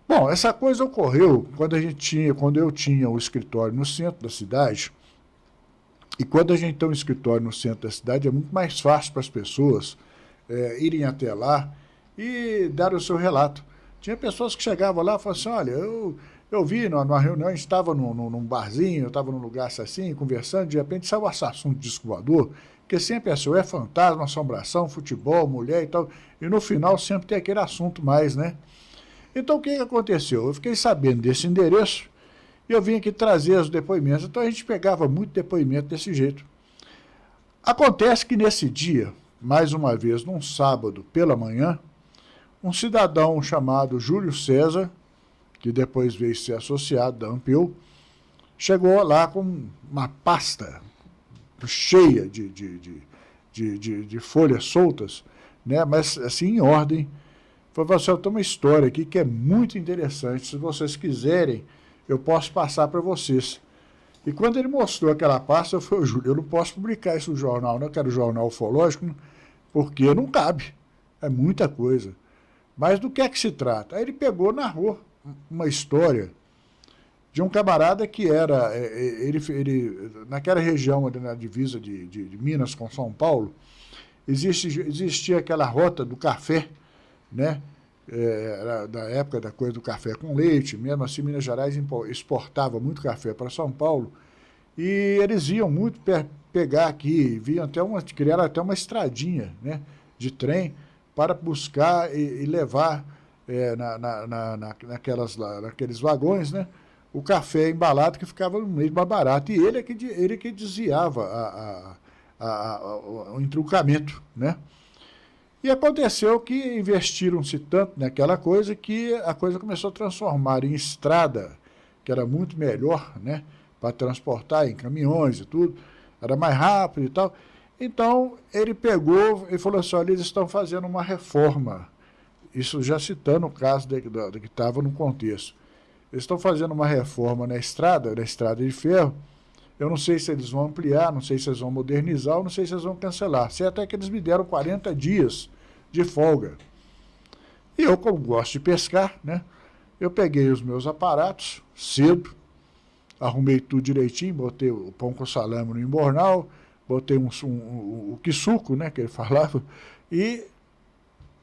Bom, essa coisa ocorreu quando eu tinha o escritório no centro da cidade. E quando a gente tem um escritório no centro da cidade, é muito mais fácil para as pessoas irem até lá e dar o seu relato. Tinha pessoas que chegavam lá e falavam assim, olha, eu vi numa reunião, a gente estava num barzinho, eu estava num lugar assim, conversando, de repente saiu esse assunto de disco voador, porque sempre é fantasma, assombração, futebol, mulher e tal, e no final sempre tem aquele assunto mais, né? Então, o que aconteceu? Eu fiquei sabendo desse endereço e eu vim aqui trazer os depoimentos. Então, a gente pegava muito depoimento desse jeito. Acontece que nesse dia, mais uma vez, num sábado pela manhã, um cidadão chamado Júlio César, que depois veio ser associado da Ampeu, chegou lá com uma pasta cheia de folhas soltas, né? Mas assim em ordem. Falei assim, eu tenho uma história aqui que é muito interessante, se vocês quiserem, eu posso passar para vocês. E quando ele mostrou aquela pasta, eu falei, Júlio, eu não posso publicar isso no jornal, não quero jornal ufológico, porque não cabe, é muita coisa. Mas do que é que se trata? Aí ele pegou, narrou uma história de um camarada que era, naquela região ali na divisa de Minas com São Paulo, existia aquela rota do café, né? Da época da coisa do café com leite, mesmo assim Minas Gerais exportava muito café para São Paulo, e eles iam muito pegar aqui, criaram até uma estradinha, né, de trem para buscar e levar naqueles vagões, né? O café embalado que ficava no meio mais barato. E ele que desviava o entroncamento, né? E aconteceu que investiram-se tanto naquela coisa que a coisa começou a transformar em estrada, que era muito melhor, né? Para transportar em caminhões e tudo. Era mais rápido e tal. Então, ele pegou e falou assim, olha, eles estão fazendo uma reforma. Isso já citando o caso que estava no contexto. Eles estão fazendo uma reforma na estrada de ferro. Eu não sei se eles vão ampliar, não sei se eles vão modernizar, ou não sei se eles vão cancelar. Sei até que eles me deram 40 dias de folga. E eu, como gosto de pescar, né? Eu peguei os meus aparatos cedo, arrumei tudo direitinho, botei o pão com salame no embornal, botei o quisuco, né, que ele falava, e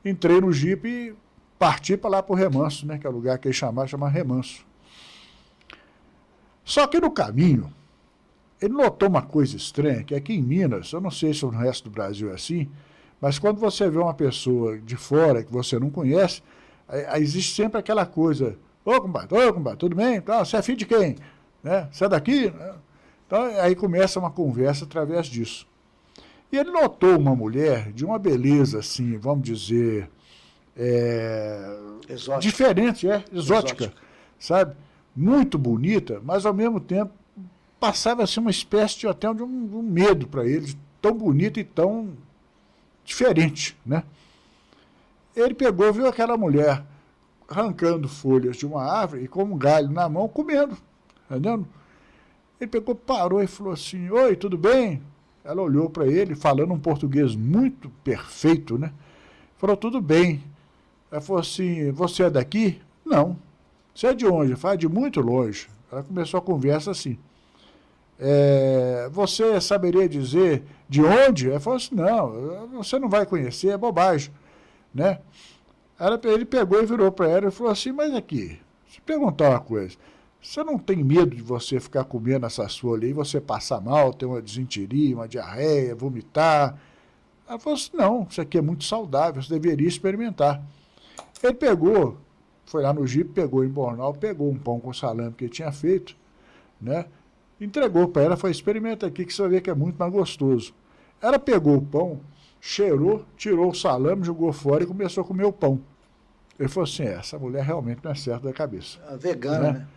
entrei no jipe e parti para lá para o Remanso, né, que é o lugar que ele chama Remanso. Só que no caminho, ele notou uma coisa estranha, que aqui em Minas, eu não sei se no resto do Brasil é assim, mas quando você vê uma pessoa de fora que você não conhece, aí existe sempre aquela coisa, ô compadre, tudo bem? Você é filho de quem? Né? Você é daqui? Então aí começa uma conversa através disso. E ele notou uma mulher de uma beleza assim, vamos dizer, diferente, exótica, sabe? Muito bonita, mas ao mesmo tempo passava assim uma espécie de até de um medo para ele, tão bonita e tão diferente, né? Ele pegou, viu aquela mulher arrancando folhas de uma árvore e com um galho na mão, comendo, entendeu? Ele pegou, parou e falou assim, oi, tudo bem? Ela olhou para ele, falando um português muito perfeito, né? Falou, tudo bem. Ela falou assim, você é daqui? Não. Você é de onde? Fala, de muito longe. Ela começou a conversa assim. Você saberia dizer de onde? Ela falou assim, não, você não vai conhecer, é bobagem, né? Ele pegou e virou para ela e falou assim, mas aqui, deixa eu perguntar uma coisa, você não tem medo de você ficar comendo essas folhas aí, você passar mal, ter uma desinteria, uma diarreia, vomitar? Ela falou assim, não, isso aqui é muito saudável, você deveria experimentar. Ele pegou, foi lá no jipe, pegou em Bornal, pegou um pão com salame que ele tinha feito, né? Entregou para ela, falou, experimenta aqui que você vai ver que é muito mais gostoso. Ela pegou o pão, cheirou, tirou o salame, jogou fora e começou a comer o pão. Ele falou assim, essa mulher realmente não é certa da cabeça. A vegana, né?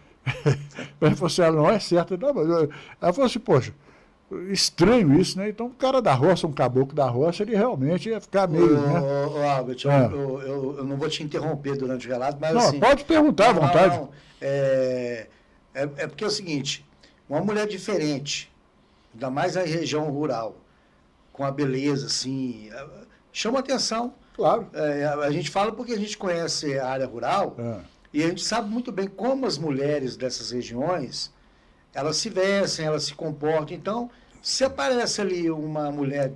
Ele falou assim, ela não é certa. Não, mas ela falou assim, poxa, estranho isso, né? Então o cara da roça, um caboclo da roça, ele realmente ia ficar meio, né? Albert, eu não vou te interromper durante o relato, mas não, assim... pode perguntar à vontade. Não, porque é o seguinte, uma mulher diferente, ainda mais na região rural, com a beleza, assim, chama atenção. Claro. A gente fala porque a gente conhece a área rural e a gente sabe muito bem como as mulheres dessas regiões, elas se vestem, elas se comportam. Então, se aparece ali uma mulher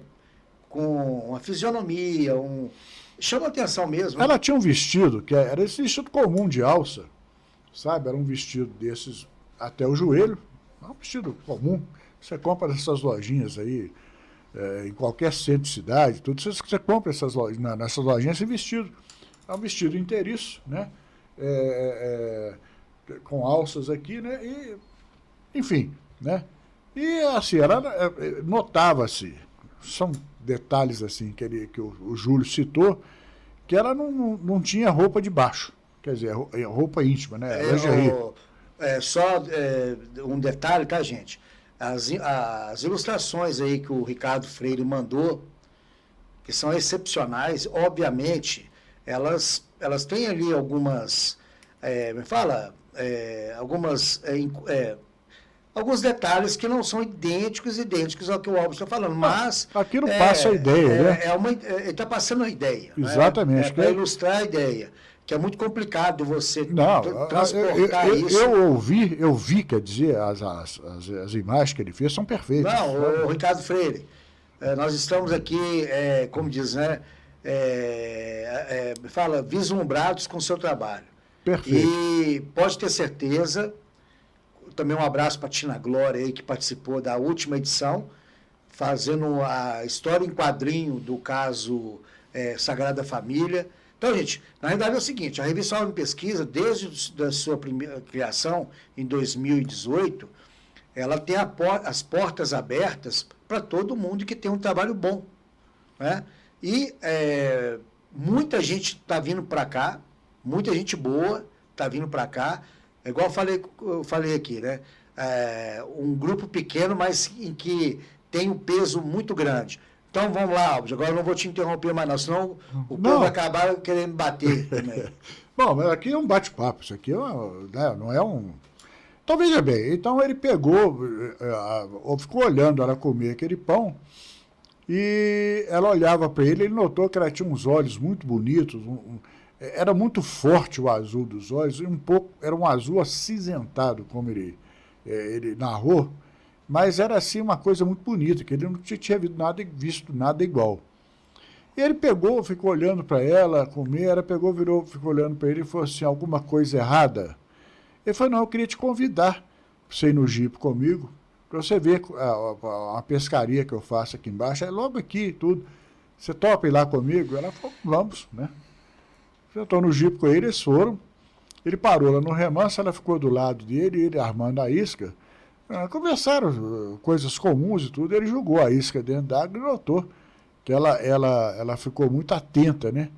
com uma fisionomia, chama atenção mesmo. Ela tinha um vestido, que era esse vestido comum de alça, sabe? Era um vestido desses até o joelho, um vestido comum. Você compra nessas lojinhas aí, em qualquer centro de cidade, tudo, você compra nessas lojinhas esse vestido. É um vestido inteiriço, né? Com alças aqui, né? E, enfim, né? E assim, notava-se, são detalhes assim que o Júlio citou, que ela não tinha roupa de baixo, quer dizer, roupa íntima, né? Só um detalhe, tá, gente? As ilustrações aí que o Ricardo Freire mandou, que são excepcionais, obviamente, elas têm ali algumas, alguns detalhes que não são idênticos ao que o Albert está falando, mas... Aquilo passa a ideia, né? Ele está passando a ideia. Exatamente. Para ilustrar a ideia, que é muito complicado você transportar isso. Eu vi, quer dizer, as imagens que ele fez são perfeitas. Não, o Ricardo Freire, nós estamos aqui, como diz, né? Vislumbrados com o seu trabalho. Perfeito. E pode ter certeza, também um abraço para a Tina Glória aí, que participou da última edição, fazendo a história em quadrinho do caso Sagrada Família. Então, gente, na realidade é o seguinte, a revista Homem Pesquisa, desde a sua primeira criação, em 2018, ela tem as portas abertas para todo mundo que tem um trabalho bom, né? E muita gente está vindo para cá, muita gente boa está vindo para cá, é igual eu falei aqui, né? Um grupo pequeno, mas em que tem um peso muito grande. Então vamos lá, Alves, agora eu não vou te interromper mais não, senão o povo vai acabar querendo me bater também. Bom, mas aqui é um bate-papo, isso aqui não é um... Então veja bem, então ele pegou, ficou olhando ela comer aquele pão, e ela olhava para ele notou que ela tinha uns olhos muito bonitos, era muito forte o azul dos olhos, e era um azul acinzentado, como ele narrou, mas era assim uma coisa muito bonita, que ele não tinha visto nada igual. E ele pegou, ficou olhando para ela comer, ela pegou, ficou olhando para ele e falou assim, alguma coisa errada? Ele falou, não, eu queria te convidar para você ir no Jeep comigo, para você ver a pescaria que eu faço aqui embaixo, é logo aqui e tudo. Você topa ir lá comigo? Ela falou, vamos, né? Eu estou no Jeep com ele, eles foram. Ele parou lá no remanso, ela ficou do lado dele, ele armando a isca. Conversaram coisas comuns e tudo, ele jogou a isca dentro d'água e notou que ela ficou muito atenta, né?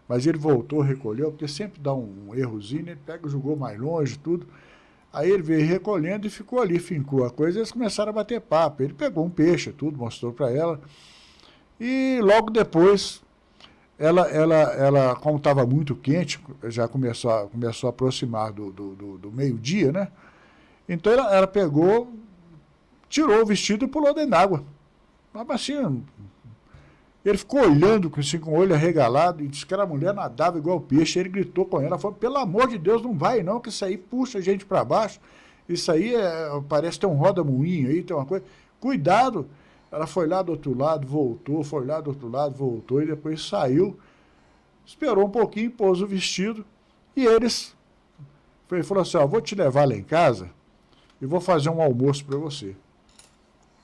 Mas ele voltou, recolheu, porque sempre dá um errozinho, ele pega, jogou mais longe, tudo. Aí ele veio recolhendo e ficou ali, fincou a coisa, e eles começaram a bater papo. Ele pegou um peixe, tudo, mostrou para ela. E logo depois, ela como estava muito quente, já começou a aproximar do meio-dia, né? Então ela pegou, tirou o vestido e pulou dentro d'água. Mas assim, ele ficou olhando assim, com o olho arregalado e disse que a mulher nadava igual peixe. Ele gritou com ela, falou, pelo amor de Deus, não vai não, que isso aí puxa a gente para baixo. Isso aí parece ter um roda-moinho aí, tem uma coisa. Cuidado! Ela foi lá do outro lado, voltou, foi lá do outro lado, voltou e depois saiu. Esperou um pouquinho, pôs o vestido e eles... Ele falou assim, vou te levar lá em casa e vou fazer um almoço para você.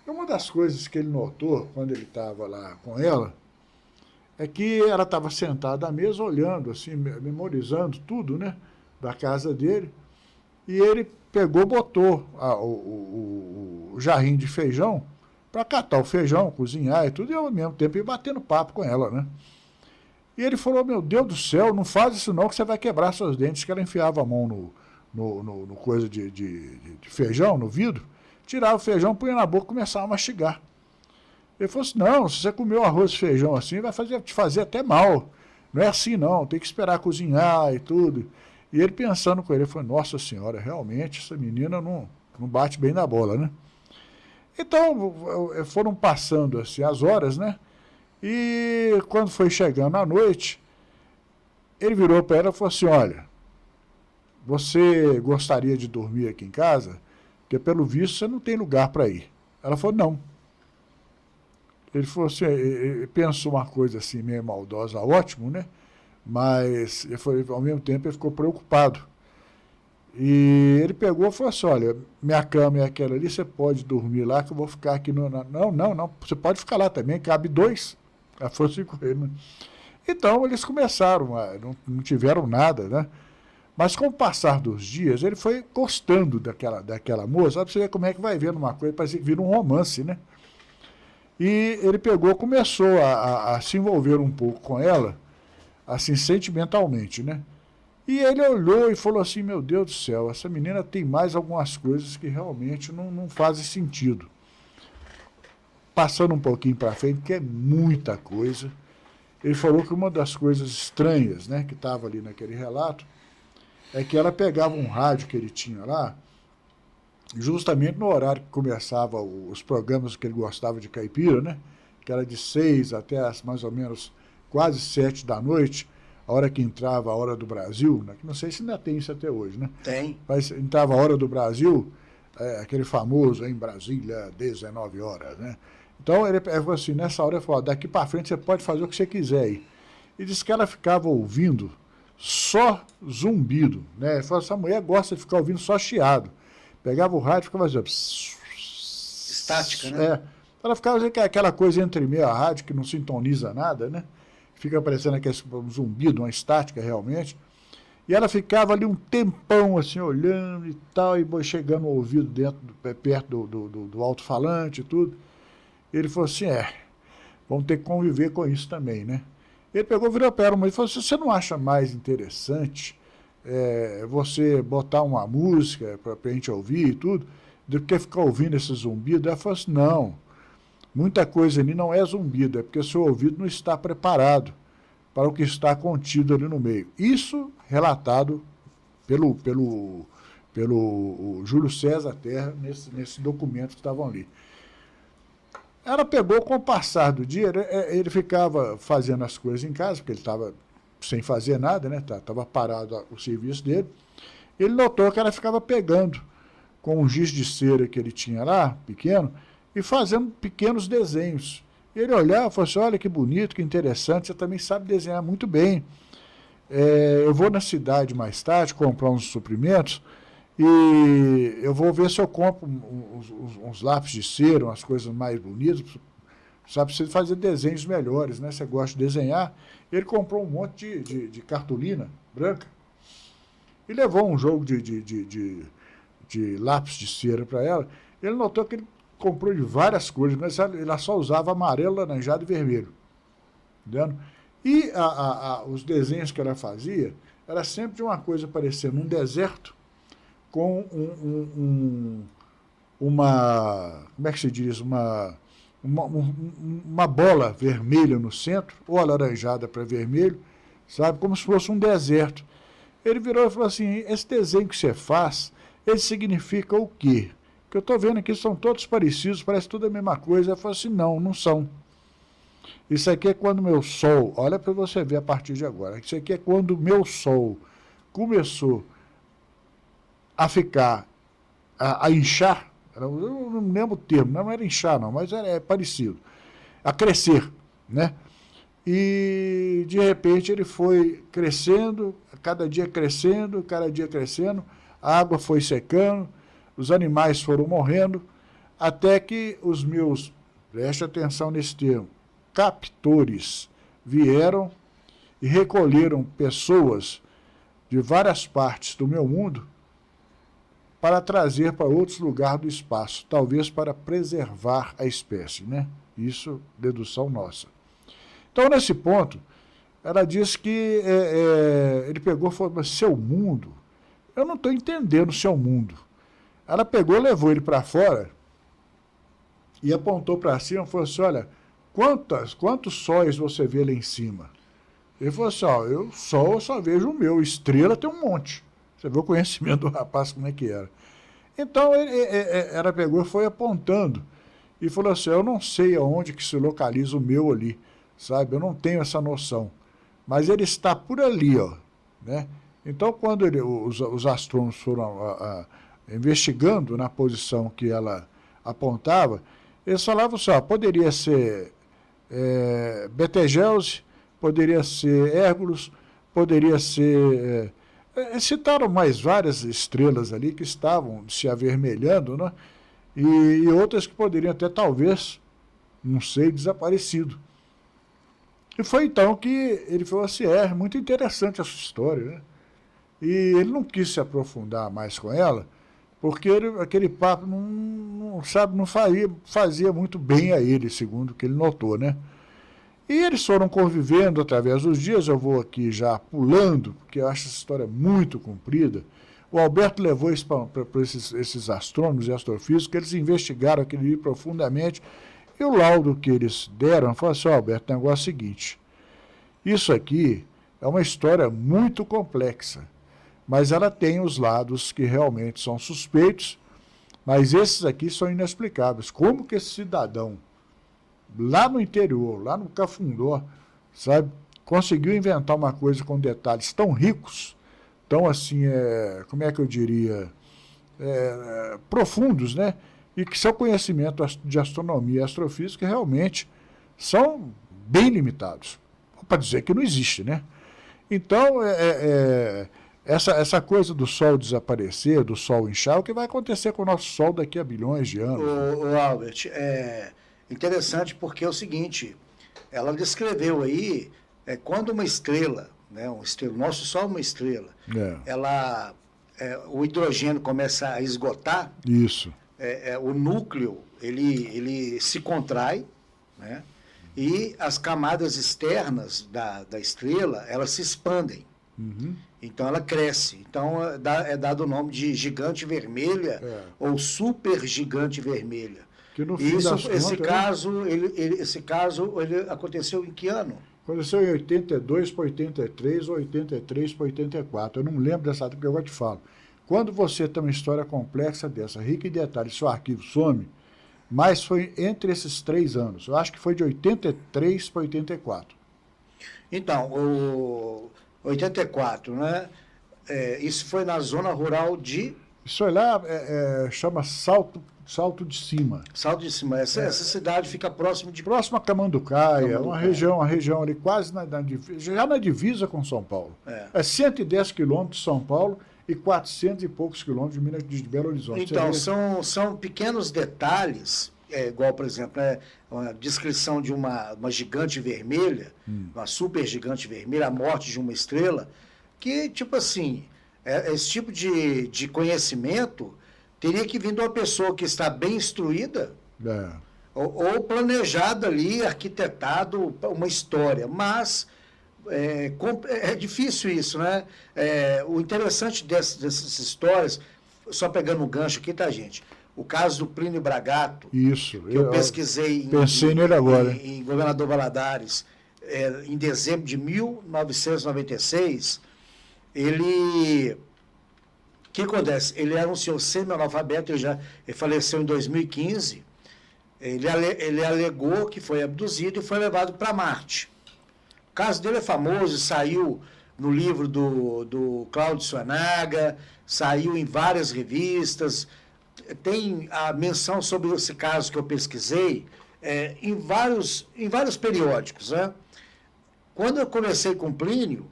E uma das coisas que ele notou quando ele estava lá com ela é que ela estava sentada à mesa olhando, assim, memorizando tudo, né, da casa dele, e ele pegou, botou o jarrinho de feijão para catar o feijão, cozinhar e tudo, e ao mesmo tempo ir batendo papo com ela, né. E ele falou, meu Deus do céu, não faz isso não que você vai quebrar seus dentes, que ela enfiava a mão no coisa de feijão, no vidro, tirava o feijão, punha na boca e começava a mastigar. Ele falou assim, não, se você comer o arroz e feijão assim, vai te fazer até mal. Não é assim não, tem que esperar cozinhar e tudo. E ele pensando com ele, falou, nossa senhora, realmente essa menina não bate bem na bola, né? Então, foram passando assim as horas, né? E quando foi chegando à noite, ele virou para ela e falou assim, olha, você gostaria de dormir aqui em casa? Porque pelo visto você não tem lugar para ir. Ela falou, não. Ele falou assim, ele pensou uma coisa assim meio maldosa, ótimo, né? Mas ele foi, ao mesmo tempo ele ficou preocupado. E ele pegou e falou assim, olha, minha cama é aquela ali, você pode dormir lá que eu vou ficar aqui no... Não, você pode ficar lá também, cabe 2. Ela falou assim com ele, né? Então eles começaram, não tiveram nada, né? Mas com o passar dos dias, ele foi gostando daquela moça, sabe, você ver como é que vai vendo uma coisa, parece que vira um romance, né? E ele pegou, começou a se envolver um pouco com ela, assim, sentimentalmente, né? E ele olhou e falou assim, meu Deus do céu, essa menina tem mais algumas coisas que realmente não fazem sentido. Passando um pouquinho para frente, que é muita coisa, ele falou que uma das coisas estranhas, né, que estava ali naquele relato, é que ela pegava um rádio que ele tinha lá, justamente no horário que começava os programas que ele gostava de caipira, né, que era de 6 até mais ou menos quase 7 da noite, a hora que entrava a Hora do Brasil, né, que não sei se ainda tem isso até hoje, né? Tem. Mas entrava a Hora do Brasil, aquele famoso em Brasília, 19 horas, né? Então ele falou assim, nessa hora ele falou, daqui para frente você pode fazer o que você quiser aí. E disse que ela ficava ouvindo só zumbido, né? Ele falou, essa mulher gosta de ficar ouvindo só chiado. Pegava o rádio e ficava fazendo... Estática, né? Ela ficava fazendo aquela coisa entre meio a rádio que não sintoniza nada, né? fica parecendo aquele um zumbido, uma estática realmente. E ela ficava ali um tempão assim, olhando e tal, e chegando o ouvido perto do alto-falante e tudo. Ele falou assim, vamos ter que conviver com isso também, né? Ele pegou, virou para ela e falou assim, você não acha mais interessante você botar uma música para a gente ouvir e tudo, do que ficar ouvindo esse zumbido? Ela falou assim, não, muita coisa ali não é zumbido, é porque o seu ouvido não está preparado para o que está contido ali no meio. Isso relatado pelo Júlio César Terra nesse documento que estavam ali. Ela pegou, com o passar do dia, ele ficava fazendo as coisas em casa, porque ele estava sem fazer nada, né? Estava parado o serviço dele. Ele notou que ela ficava pegando com um giz de cera que ele tinha lá, pequeno, e fazendo pequenos desenhos. Ele olhava e falou assim, olha que bonito, que interessante, você também sabe desenhar muito bem. Eu vou na cidade mais tarde comprar uns suprimentos e eu vou ver se eu compro uns lápis de cera, umas coisas mais bonitas, sabe, você fazer desenhos melhores, né? Você gosta de desenhar. Ele comprou um monte de cartolina branca e levou um jogo de lápis de cera para ela. Ele notou que ele comprou de várias cores, mas ela só usava amarelo, laranjado e vermelho. Entendeu? E os desenhos que ela fazia era sempre de uma coisa parecendo um deserto com uma, como é que se diz, uma bola vermelha no centro, ou alaranjada para vermelho, sabe, como se fosse um deserto. Ele virou e falou assim, esse desenho que você faz, ele significa o quê? Que eu estou vendo aqui são todos parecidos, parece tudo a mesma coisa. Eu falei assim, não são. Isso aqui é quando o meu sol, olha para você ver a partir de agora, isso aqui é quando o meu sol começou a ficar, a inchar, eu não lembro o termo, não era inchar não, mas é parecido, a crescer, né? E de repente ele foi crescendo, cada dia crescendo, a água foi secando, os animais foram morrendo, até que os meus, preste atenção nesse termo, captores vieram e recolheram pessoas de várias partes do meu mundo para trazer para outros lugares do espaço, talvez para preservar a espécie, né? Isso, dedução nossa. Então, nesse ponto, ela disse que ele pegou e falou, mas seu mundo, eu não estou entendendo o seu mundo. Ela pegou, levou ele para fora e apontou para cima e falou assim, olha, quantos sóis você vê lá em cima? Ele falou assim, eu só vejo o meu, estrela tem um monte. Você vê o conhecimento do rapaz como é que era. Então, ela pegou e foi apontando e falou assim, eu não sei aonde que se localiza o meu ali, sabe? Eu não tenho essa noção. Mas ele está por ali, né? Então, quando os astrônomos foram investigando na posição que ela apontava, eles falavam assim, poderia ser Betelgeuse, poderia ser Hércules, poderia ser... citaram mais várias estrelas ali que estavam se avermelhando, né? E outras que poderiam até, talvez, não sei, desaparecido. E foi então que ele falou assim, muito interessante essa história, né? E ele não quis se aprofundar mais com ela, porque aquele papo não fazia muito bem a ele, segundo o que ele notou, né? E eles foram convivendo através dos dias, eu vou aqui já pulando, porque eu acho essa história muito comprida. O Alberto levou isso para esses astrônomos e astrofísicos, que eles investigaram aquilo ali profundamente, e o laudo que eles deram, falou assim, Alberto, o negócio é o seguinte, isso aqui é uma história muito complexa, mas ela tem os lados que realmente são suspeitos, mas esses aqui são inexplicáveis. Como que esse cidadão, lá no interior, lá no Cafundó, sabe, conseguiu inventar uma coisa com detalhes tão ricos, tão assim, como é que eu diria, profundos, né? E que seu conhecimento de astronomia e astrofísica realmente são bem limitados. Para dizer que não existe, né? Então, essa coisa do Sol desaparecer, do Sol inchar, o que vai acontecer com o nosso Sol daqui a bilhões de anos? O Albert, interessante porque é o seguinte, ela descreveu aí quando uma estrela, né, o nosso Sol é uma estrela, o hidrogênio começa a esgotar, isso. O núcleo ele se contrai, né, e as camadas externas da estrela, elas se expandem. Uhum. Então ela cresce. Então é dado o nome de gigante vermelha ou super gigante vermelha. Que no fim das contas, esse caso ele aconteceu em que ano? Aconteceu em 82 para 83 ou 83 para 84. Eu não lembro dessa data, porque eu te falo. Quando você tem uma história complexa dessa, rica em detalhes, seu arquivo some, mas foi entre esses 3 anos. Eu acho que foi de 83 para 84. Então, o 84, né? Isso foi na zona rural de... Isso é lá, chama Salto de Cima. Salto de Cima. Essa cidade fica próximo a Camanducaia, uma região ali quase já na divisa com São Paulo. É 110 quilômetros de São Paulo e 400 e poucos quilômetros de Belo Horizonte. Então, são pequenos detalhes, igual, por exemplo, uma descrição de uma gigante vermelha, uma super gigante vermelha, a morte de uma estrela, que, tipo assim, esse tipo de conhecimento teria que vir de uma pessoa que está bem instruída ou planejada ali, arquitetado uma história, mas... É difícil isso, né? O interessante dessas histórias, só pegando um gancho aqui, tá, gente? O caso do Plínio Bragato, isso, que eu pesquisei nele agora. Em Governador Valadares, em dezembro de 1996, o que acontece? Ele era um senhor semi-analfabeto, ele faleceu em 2015, ele alegou que foi abduzido e foi levado para Marte. O caso dele é famoso, saiu no livro do Cláudio Suanaga, saiu em várias revistas, tem a menção sobre esse caso que eu pesquisei em vários periódicos, né? Quando eu conversei com Plínio,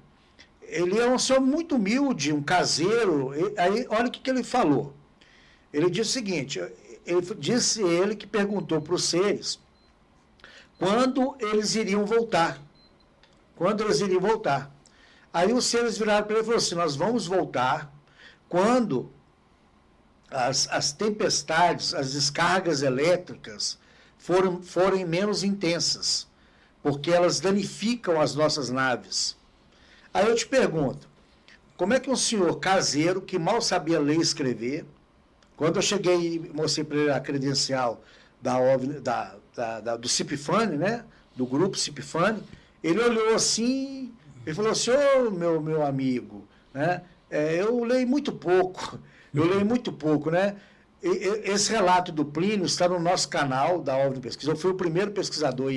ele é um senhor muito humilde, um caseiro. Aí, olha o que ele falou. Ele disse o seguinte, disse ele que perguntou para os seres quando eles iriam voltar. Aí os seres viraram para ele e falaram assim, nós vamos voltar quando as tempestades, as descargas elétricas forem menos intensas, porque elas danificam as nossas naves. Aí eu te pergunto, como é que um senhor caseiro, que mal sabia ler e escrever, quando eu cheguei e mostrei para ele a credencial do Cipifani, né, do grupo Cipifani, ele olhou assim e falou assim, meu amigo, né, eu leio muito pouco, né? Esse relato do Plínio está no nosso canal da OVNI Pesquisa. Eu fui o primeiro pesquisador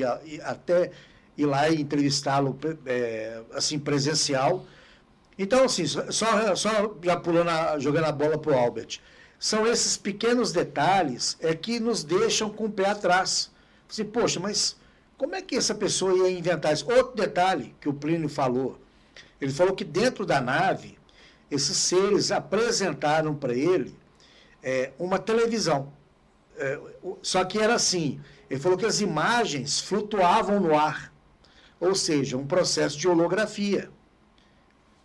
até ir lá e entrevistá-lo assim, presencial. Então, assim, só já jogando a bola para o Albert, são esses pequenos detalhes que nos deixam com o pé atrás. Assim, poxa, mas como é que essa pessoa ia inventar isso? Outro detalhe que o Plínio falou, ele falou que dentro da nave, esses seres apresentaram para ele uma televisão. Só que era assim, ele falou que as imagens flutuavam no ar, ou seja, um processo de holografia.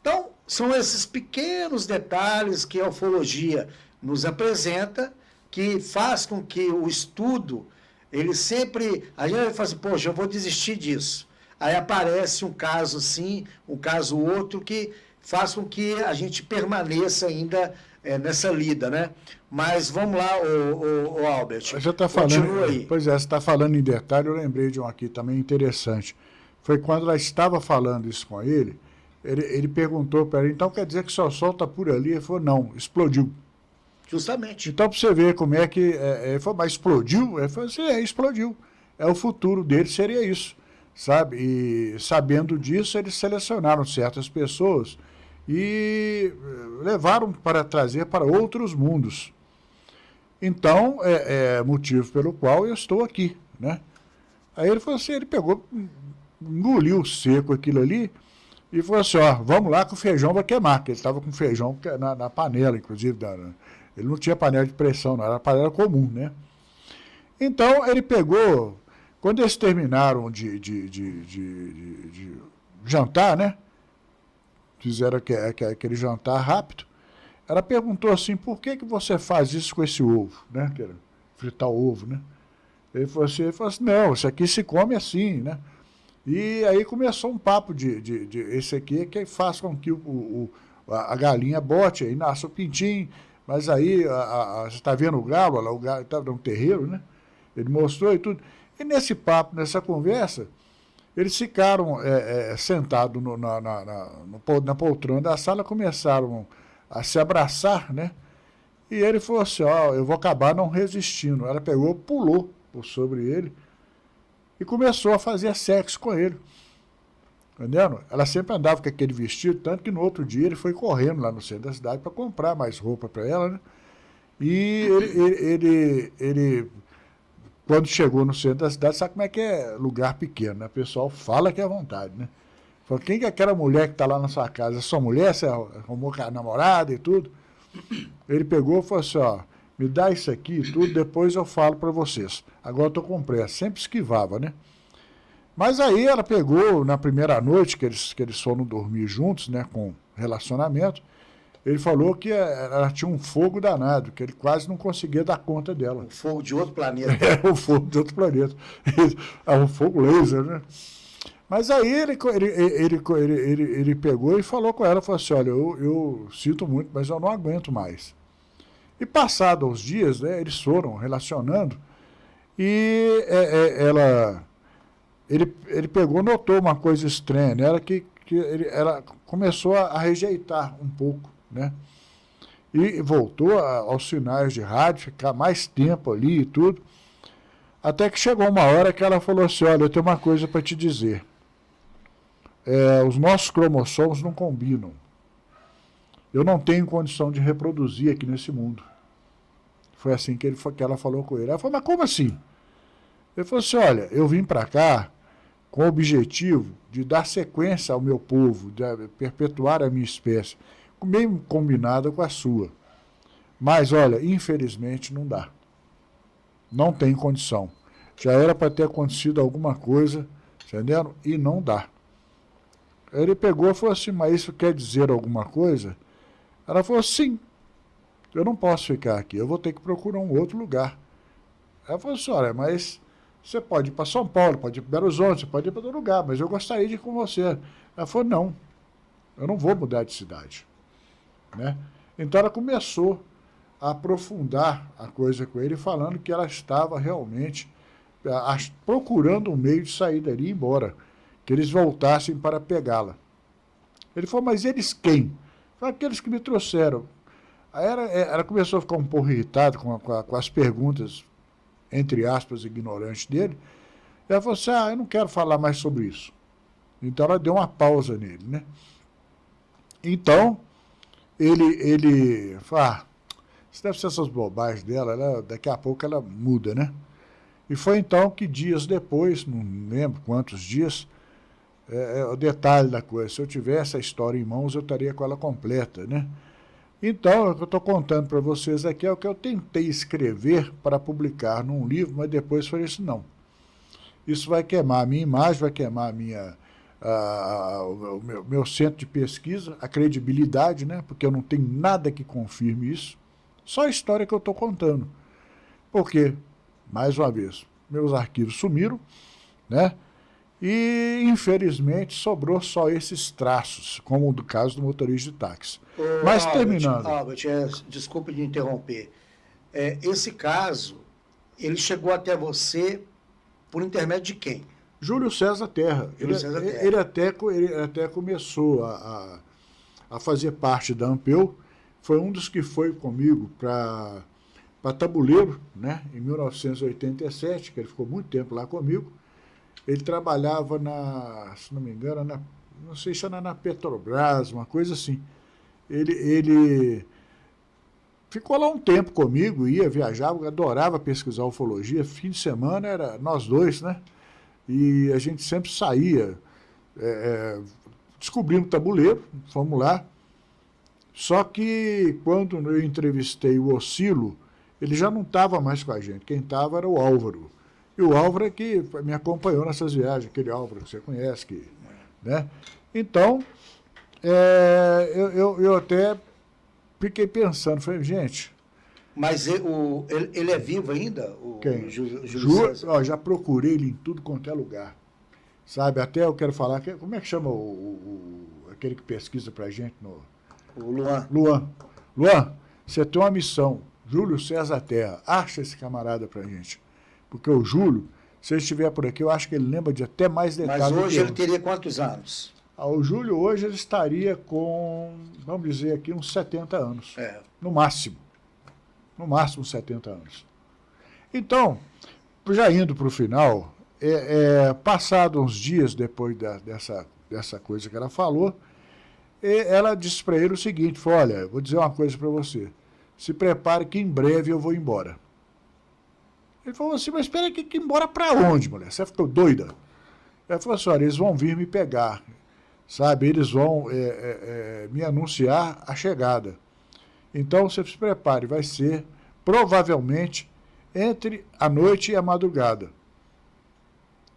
Então, são esses pequenos detalhes que a ufologia nos apresenta, que faz com que o estudo, ele sempre... A gente vai falar assim, poxa, eu vou desistir disso. Aí aparece um caso assim, um caso outro, que faz com que a gente permaneça ainda nessa lida, né? Mas vamos lá, o Albert. Você está falando aí. Pois você está falando em detalhe, eu lembrei de um aqui também interessante. Foi quando ela estava falando isso com ele perguntou para ele, então quer dizer que só solta por ali? Ele falou, não, explodiu. Justamente. Então, para você ver como é que... ele falou, mas explodiu? Ele falou assim, explodiu. O futuro dele seria isso, sabe? E sabendo disso, eles selecionaram certas pessoas e levaram para trazer para outros mundos. Então, motivo pelo qual eu estou aqui, né? Aí ele falou assim, ele pegou, engoliu seco aquilo ali e falou assim, vamos lá que o feijão vai queimar, porque ele estava com feijão na panela, inclusive, ele não tinha panela de pressão, não, era panela comum, né? Então, ele pegou, quando eles terminaram de jantar, né? Fizeram aquele jantar rápido. Ela perguntou assim, por que você faz isso com esse ovo, né? Que era fritar o ovo, né? Ele falou assim, não, isso aqui se come assim, né? E aí começou um papo de esse aqui que faz com que a galinha bote, aí nasce o pintinho, mas aí você está vendo o galo está no terreiro, né? Ele mostrou e tudo. E nesse papo, nessa conversa, eles ficaram sentados na poltrona da sala, começaram a se abraçar, né? E ele falou assim, eu vou acabar não resistindo. Ela pegou, pulou por sobre ele e começou a fazer sexo com ele. Entendendo? Ela sempre andava com aquele vestido, tanto que no outro dia ele foi correndo lá no centro da cidade para comprar mais roupa para ela, né? E ele, quando chegou no centro da cidade, sabe como é que é lugar pequeno, né? O pessoal fala que é à vontade, né? Falou, quem que é aquela mulher que está lá na sua casa? É sua mulher? Você arrumou com a namorada e tudo? Ele pegou e falou assim, me dá isso aqui e tudo, depois eu falo para vocês. Agora eu estou com pressa. Sempre esquivava, né? Mas aí ela pegou, na primeira noite que eles foram dormir juntos, né, com relacionamento, ele falou que ela tinha um fogo danado, que ele quase não conseguia dar conta dela. Um fogo de outro planeta. É, um fogo de outro planeta. É um fogo laser, né? Mas aí ele pegou e falou com ela, falou assim, olha, eu sinto muito, mas eu não aguento mais. E passados os dias, né, eles foram relacionando e ele pegou, notou uma coisa estranha nela, ela começou a rejeitar um pouco, né? E voltou aos sinais de rádio, ficar mais tempo ali e tudo, até que chegou uma hora que ela falou assim, olha, eu tenho uma coisa para te dizer. Os nossos cromossomos não combinam. Eu não tenho condição de reproduzir aqui nesse mundo. Foi assim que ela falou com ele. Ela falou, mas como assim? Ele falou assim, olha, eu vim para cá com o objetivo de dar sequência ao meu povo, de perpetuar a minha espécie, bem combinada com a sua. Mas, olha, infelizmente não dá. Não tem condição. Já era para ter acontecido alguma coisa, entendeu? E não dá. Ele pegou e falou assim, mas isso quer dizer alguma coisa? Ela falou, sim, eu não posso ficar aqui, eu vou ter que procurar um outro lugar. Ela falou assim, olha, mas você pode ir para São Paulo, pode ir para Belo Horizonte, você pode ir para outro lugar, mas eu gostaria de ir com você. Ela falou, não, eu não vou mudar de cidade. Né? Então ela começou a aprofundar a coisa com ele, falando que ela estava realmente procurando um meio de sair dali e ir embora, que eles voltassem para pegá-la. Ele falou, mas eles quem? Falei, aqueles que me trouxeram. Aí ela começou a ficar um pouco irritada com as perguntas, entre aspas, ignorantes dele. Ela falou assim, eu não quero falar mais sobre isso. Então ela deu uma pausa nele, né? Então, ele falou, isso deve ser essas bobagens dela, daqui a pouco ela muda, né? E foi então que dias depois, não lembro quantos dias, o detalhe da coisa, se eu tivesse a história em mãos, eu estaria com ela completa, né? Então, o que eu estou contando para vocês aqui é o que eu tentei escrever para publicar num livro, mas depois falei assim, não, isso vai queimar a minha imagem, vai queimar o meu centro de pesquisa, a credibilidade, né? Porque eu não tenho nada que confirme isso, só a história que eu estou contando. Porque, mais uma vez, meus arquivos sumiram, né? E, infelizmente, sobrou só esses traços, como o do caso do motorista de táxi. Mas, terminando... Albert, desculpe de interromper. Esse caso, ele chegou até você por intermédio de quem? Júlio César Terra. Ele até começou a fazer parte da Ampeu, foi um dos que foi comigo para Tabuleiro, né, em 1987, que ele ficou muito tempo lá comigo. Ele trabalhava se não me engano, não sei se era na Petrobras, uma coisa assim. Ele ficou lá um tempo comigo, ia, viajava, adorava pesquisar ufologia, fim de semana era nós dois, né? E a gente sempre saía, descobrimos Tabuleiro, fomos lá. Só que quando eu entrevistei o Ocilo, ele já não estava mais com a gente, quem estava era o Álvaro. E o Álvaro é que me acompanhou nessas viagens, aquele Álvaro que você conhece, que né? Então, eu até fiquei pensando, falei, gente... Mas ele é vivo ainda, o Quem? Júlio César? Ó, já procurei ele em tudo quanto é lugar. Sabe, até eu quero falar, como é que chama aquele que pesquisa pra gente? O Luan. Luan, você tem uma missão, Júlio César Terra, acha esse camarada pra gente. Porque o Júlio, se ele estiver por aqui, eu acho que ele lembra de até mais detalhes. Mas hoje ele teria quantos anos? O Júlio hoje ele estaria com, vamos dizer aqui, uns 70 anos. No máximo. No máximo 70 anos. Então, já indo para o final, passado uns dias depois dessa coisa que ela falou, ela disse para ele o seguinte, falou, olha, vou dizer uma coisa para você, se prepare que em breve eu vou embora. Ele falou assim, mas espera que embora para onde, mulher? Você ficou doida? Ela falou assim, olha, eles vão vir me pegar, sabe? Eles vão me anunciar a chegada. Então, você se prepare, vai ser, provavelmente, entre a noite e a madrugada.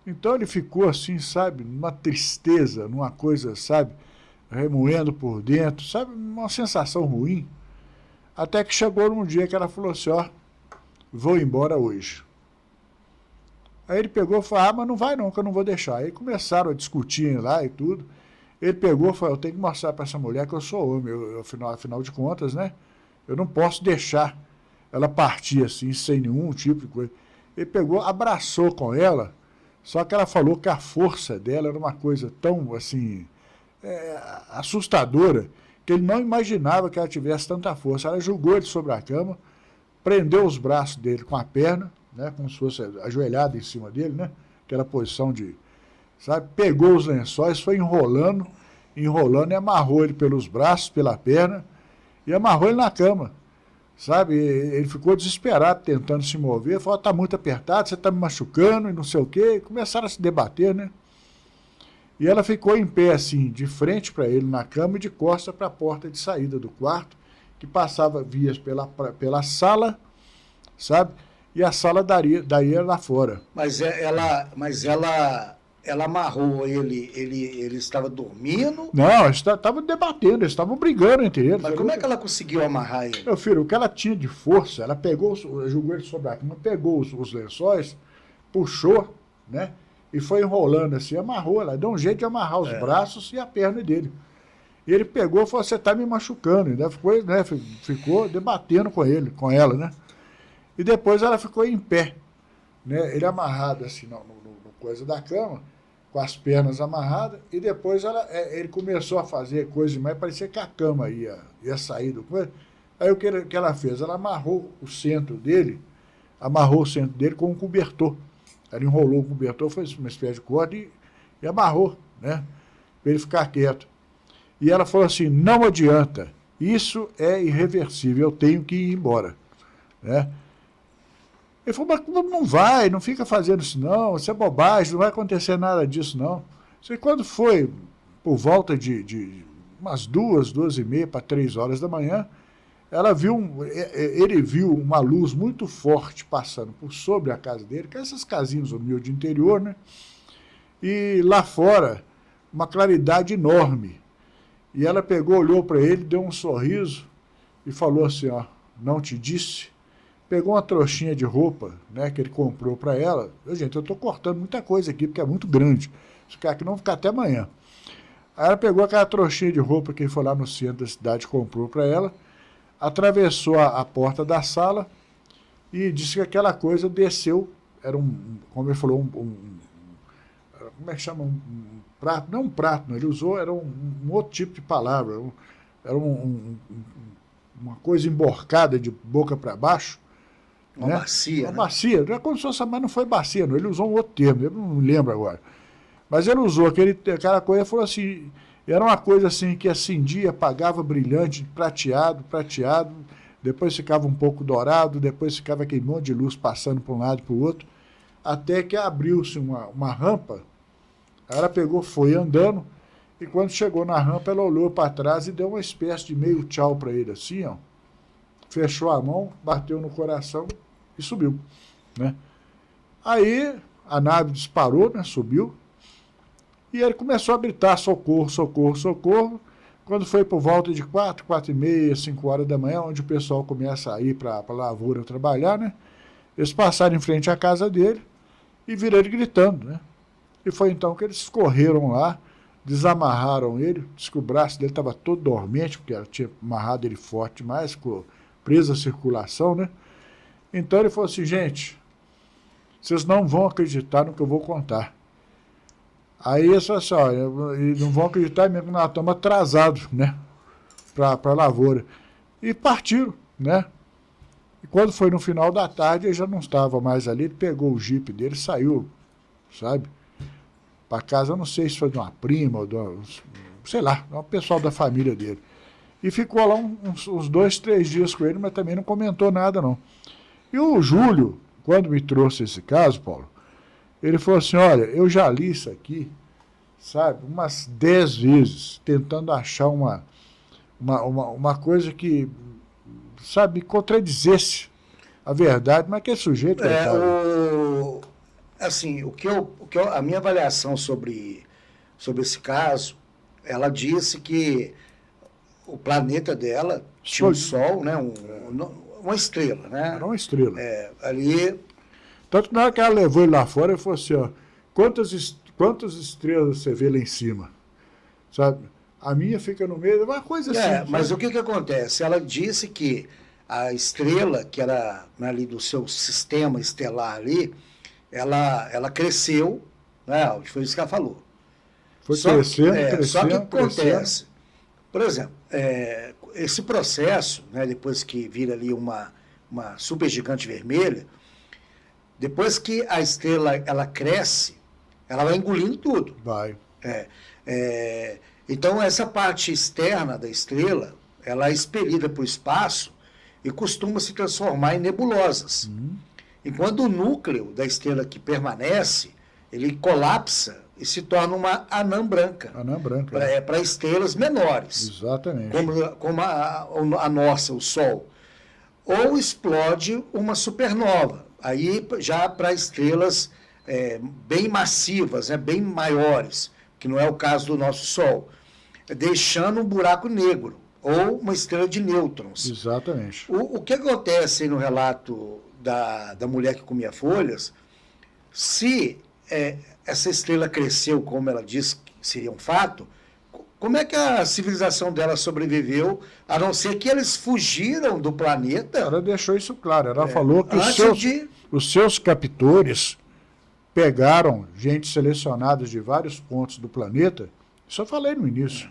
Então, ele ficou assim, sabe, numa tristeza, numa coisa, sabe, remoendo por dentro, sabe, uma sensação ruim. Até que chegou num dia que ela falou assim, ó, vou embora hoje. Aí ele pegou e falou, mas não vai não, que eu não vou deixar. Aí começaram a discutir lá e tudo. Ele pegou e falou, eu tenho que mostrar para essa mulher que eu sou homem, afinal de contas, né? Eu não posso deixar ela partir assim, sem nenhum tipo de coisa. Ele pegou, abraçou com ela, só que ela falou que a força dela era uma coisa tão, assim, assustadora, que ele não imaginava que ela tivesse tanta força. Ela jogou ele sobre a cama, prendeu os braços dele com a perna, né, como se fosse ajoelhada em cima dele, né? Aquela posição de, sabe? Pegou os lençóis, foi enrolando e amarrou ele pelos braços, pela perna, e amarrou ele na cama, sabe? Ele ficou desesperado, tentando se mover, falou, tá muito apertado, você tá me machucando, e não sei o quê, e começaram a se debater, né? E ela ficou em pé, assim, de frente para ele na cama e de costas para a porta de saída do quarto, que passava vias pela sala, sabe? E a sala daí era lá fora. Mas ela amarrou ele estava dormindo? Não, eles estavam debatendo, eles estavam brigando entre eles. Mas como é que ela conseguiu amarrar ele? Meu filho, o que ela tinha de força, ela pegou, jogou ele sobre a cama, pegou os lençóis, puxou, né? E foi enrolando assim, amarrou, ela deu um jeito de amarrar os braços e a perna dele. E ele pegou e falou, você está me machucando. E ficou debatendo com ela, né? E depois ela ficou em pé, né? Ele amarrado assim no coisa da cama, com as pernas amarradas, e depois ele começou a fazer coisa demais, parecia que a cama ia sair do coisa. Aí o que ela fez? Ela amarrou o centro dele com um cobertor. Ela enrolou o cobertor, fez uma espécie de corda e amarrou, né? Para ele ficar quieto. E ela falou assim, não adianta, isso é irreversível, eu tenho que ir embora, né? Ele falou, mas não fica fazendo isso não, isso é bobagem, não vai acontecer nada disso não. Isso quando foi por volta de umas 2h30 para 3h da manhã, ele viu uma luz muito forte passando por sobre a casa dele, que é essas casinhas humildes de interior, né? E lá fora, uma claridade enorme. E ela pegou, olhou para ele, deu um sorriso e falou assim, ó, não te disse? Pegou uma trouxinha de roupa, né, que ele comprou para ela. Gente, eu estou cortando muita coisa aqui, porque é muito grande. Se ficar aqui, não vou ficar até amanhã. Aí ela pegou aquela trouxinha de roupa que ele foi lá no centro da cidade, comprou para ela, atravessou a porta da sala e disse que aquela coisa desceu, era como ele falou, como é que chama? Um prato, não um prato, não, ele usou, era um outro tipo de palavra, era uma coisa emborcada de boca para baixo. Uma bacia, Uma bacia, não é como se fosse, mas não foi bacia, não, ele usou um outro termo, eu não lembro agora. Mas ele usou aquela coisa, falou assim, era uma coisa assim que acendia, apagava brilhante, prateado, depois ficava um pouco dourado, depois ficava aquele monte de luz passando para um lado e para o outro, até que abriu-se uma rampa. Aí ela pegou, foi andando, e quando chegou na rampa, ela olhou para trás e deu uma espécie de meio tchau para ele, assim, ó. Fechou a mão, bateu no coração e subiu, né? Aí a nave disparou, né? Subiu. E ele começou a gritar, socorro, socorro, socorro. Quando foi por volta de 4h30, 5 horas da manhã, onde o pessoal começa a ir para a lavoura trabalhar, né? Eles passaram em frente à casa dele e viram ele gritando, né? E foi então que eles correram lá, desamarraram ele, disse que o braço dele estava todo dormente, porque ela tinha amarrado ele forte demais, ficou presa a circulação, né? Então ele falou assim, gente, vocês não vão acreditar no que eu vou contar. Aí eles falaram assim, olha, e não vão acreditar mesmo que nós estamos atrasados, né? Para a lavoura. E partiram, né? E quando foi no final da tarde, ele já não estava mais ali, ele pegou o jipe dele e saiu, sabe? Para casa, eu não sei se foi de uma prima, ou de uma, sei lá, um pessoal da família dele. E ficou lá uns 2, 3 dias com ele, mas também não comentou nada, não. E o Júlio, quando me trouxe esse caso, Paulo, ele falou assim, olha, eu já li isso aqui, sabe, umas 10 vezes, tentando achar uma coisa que, sabe, contradizesse a verdade, mas que é sujeito... Assim, a minha avaliação sobre esse caso, ela disse que o planeta dela tinha um sol, né, uma estrela, né? Era uma estrela. Ali... Tanto que na hora que ela levou ele lá fora, ele falou assim, ó, quantas estrelas você vê lá em cima? Sabe? A minha fica no meio, uma coisa assim. Mas o que acontece? Ela disse que a estrela, que era ali do seu sistema estelar ali, ela cresceu, né? Foi isso que ela falou. Foi crescendo, só que o que acontece? Por exemplo, esse processo, né, depois que vira ali uma supergigante vermelha, depois que a estrela ela cresce, ela vai engolindo tudo. Vai. Então, essa parte externa da estrela, ela é expelida para o espaço e costuma se transformar em nebulosas. Enquanto o núcleo da estrela que permanece, ele colapsa e se torna uma anã branca. Anã branca. Para estrelas menores. Exatamente. Como a nossa, o Sol. Ou explode uma supernova. Aí já para estrelas bem massivas, né, bem maiores, que não é o caso do nosso Sol, deixando um buraco negro, ou uma estrela de nêutrons. Exatamente. O que acontece aí no relato da mulher que comia folhas, se essa estrela cresceu, como ela disse que seria um fato, como é que a civilização dela sobreviveu, a não ser que eles fugiram do planeta? Ela deixou isso claro, ela falou que os seus captores pegaram gente selecionada de vários pontos do planeta, isso eu falei no início,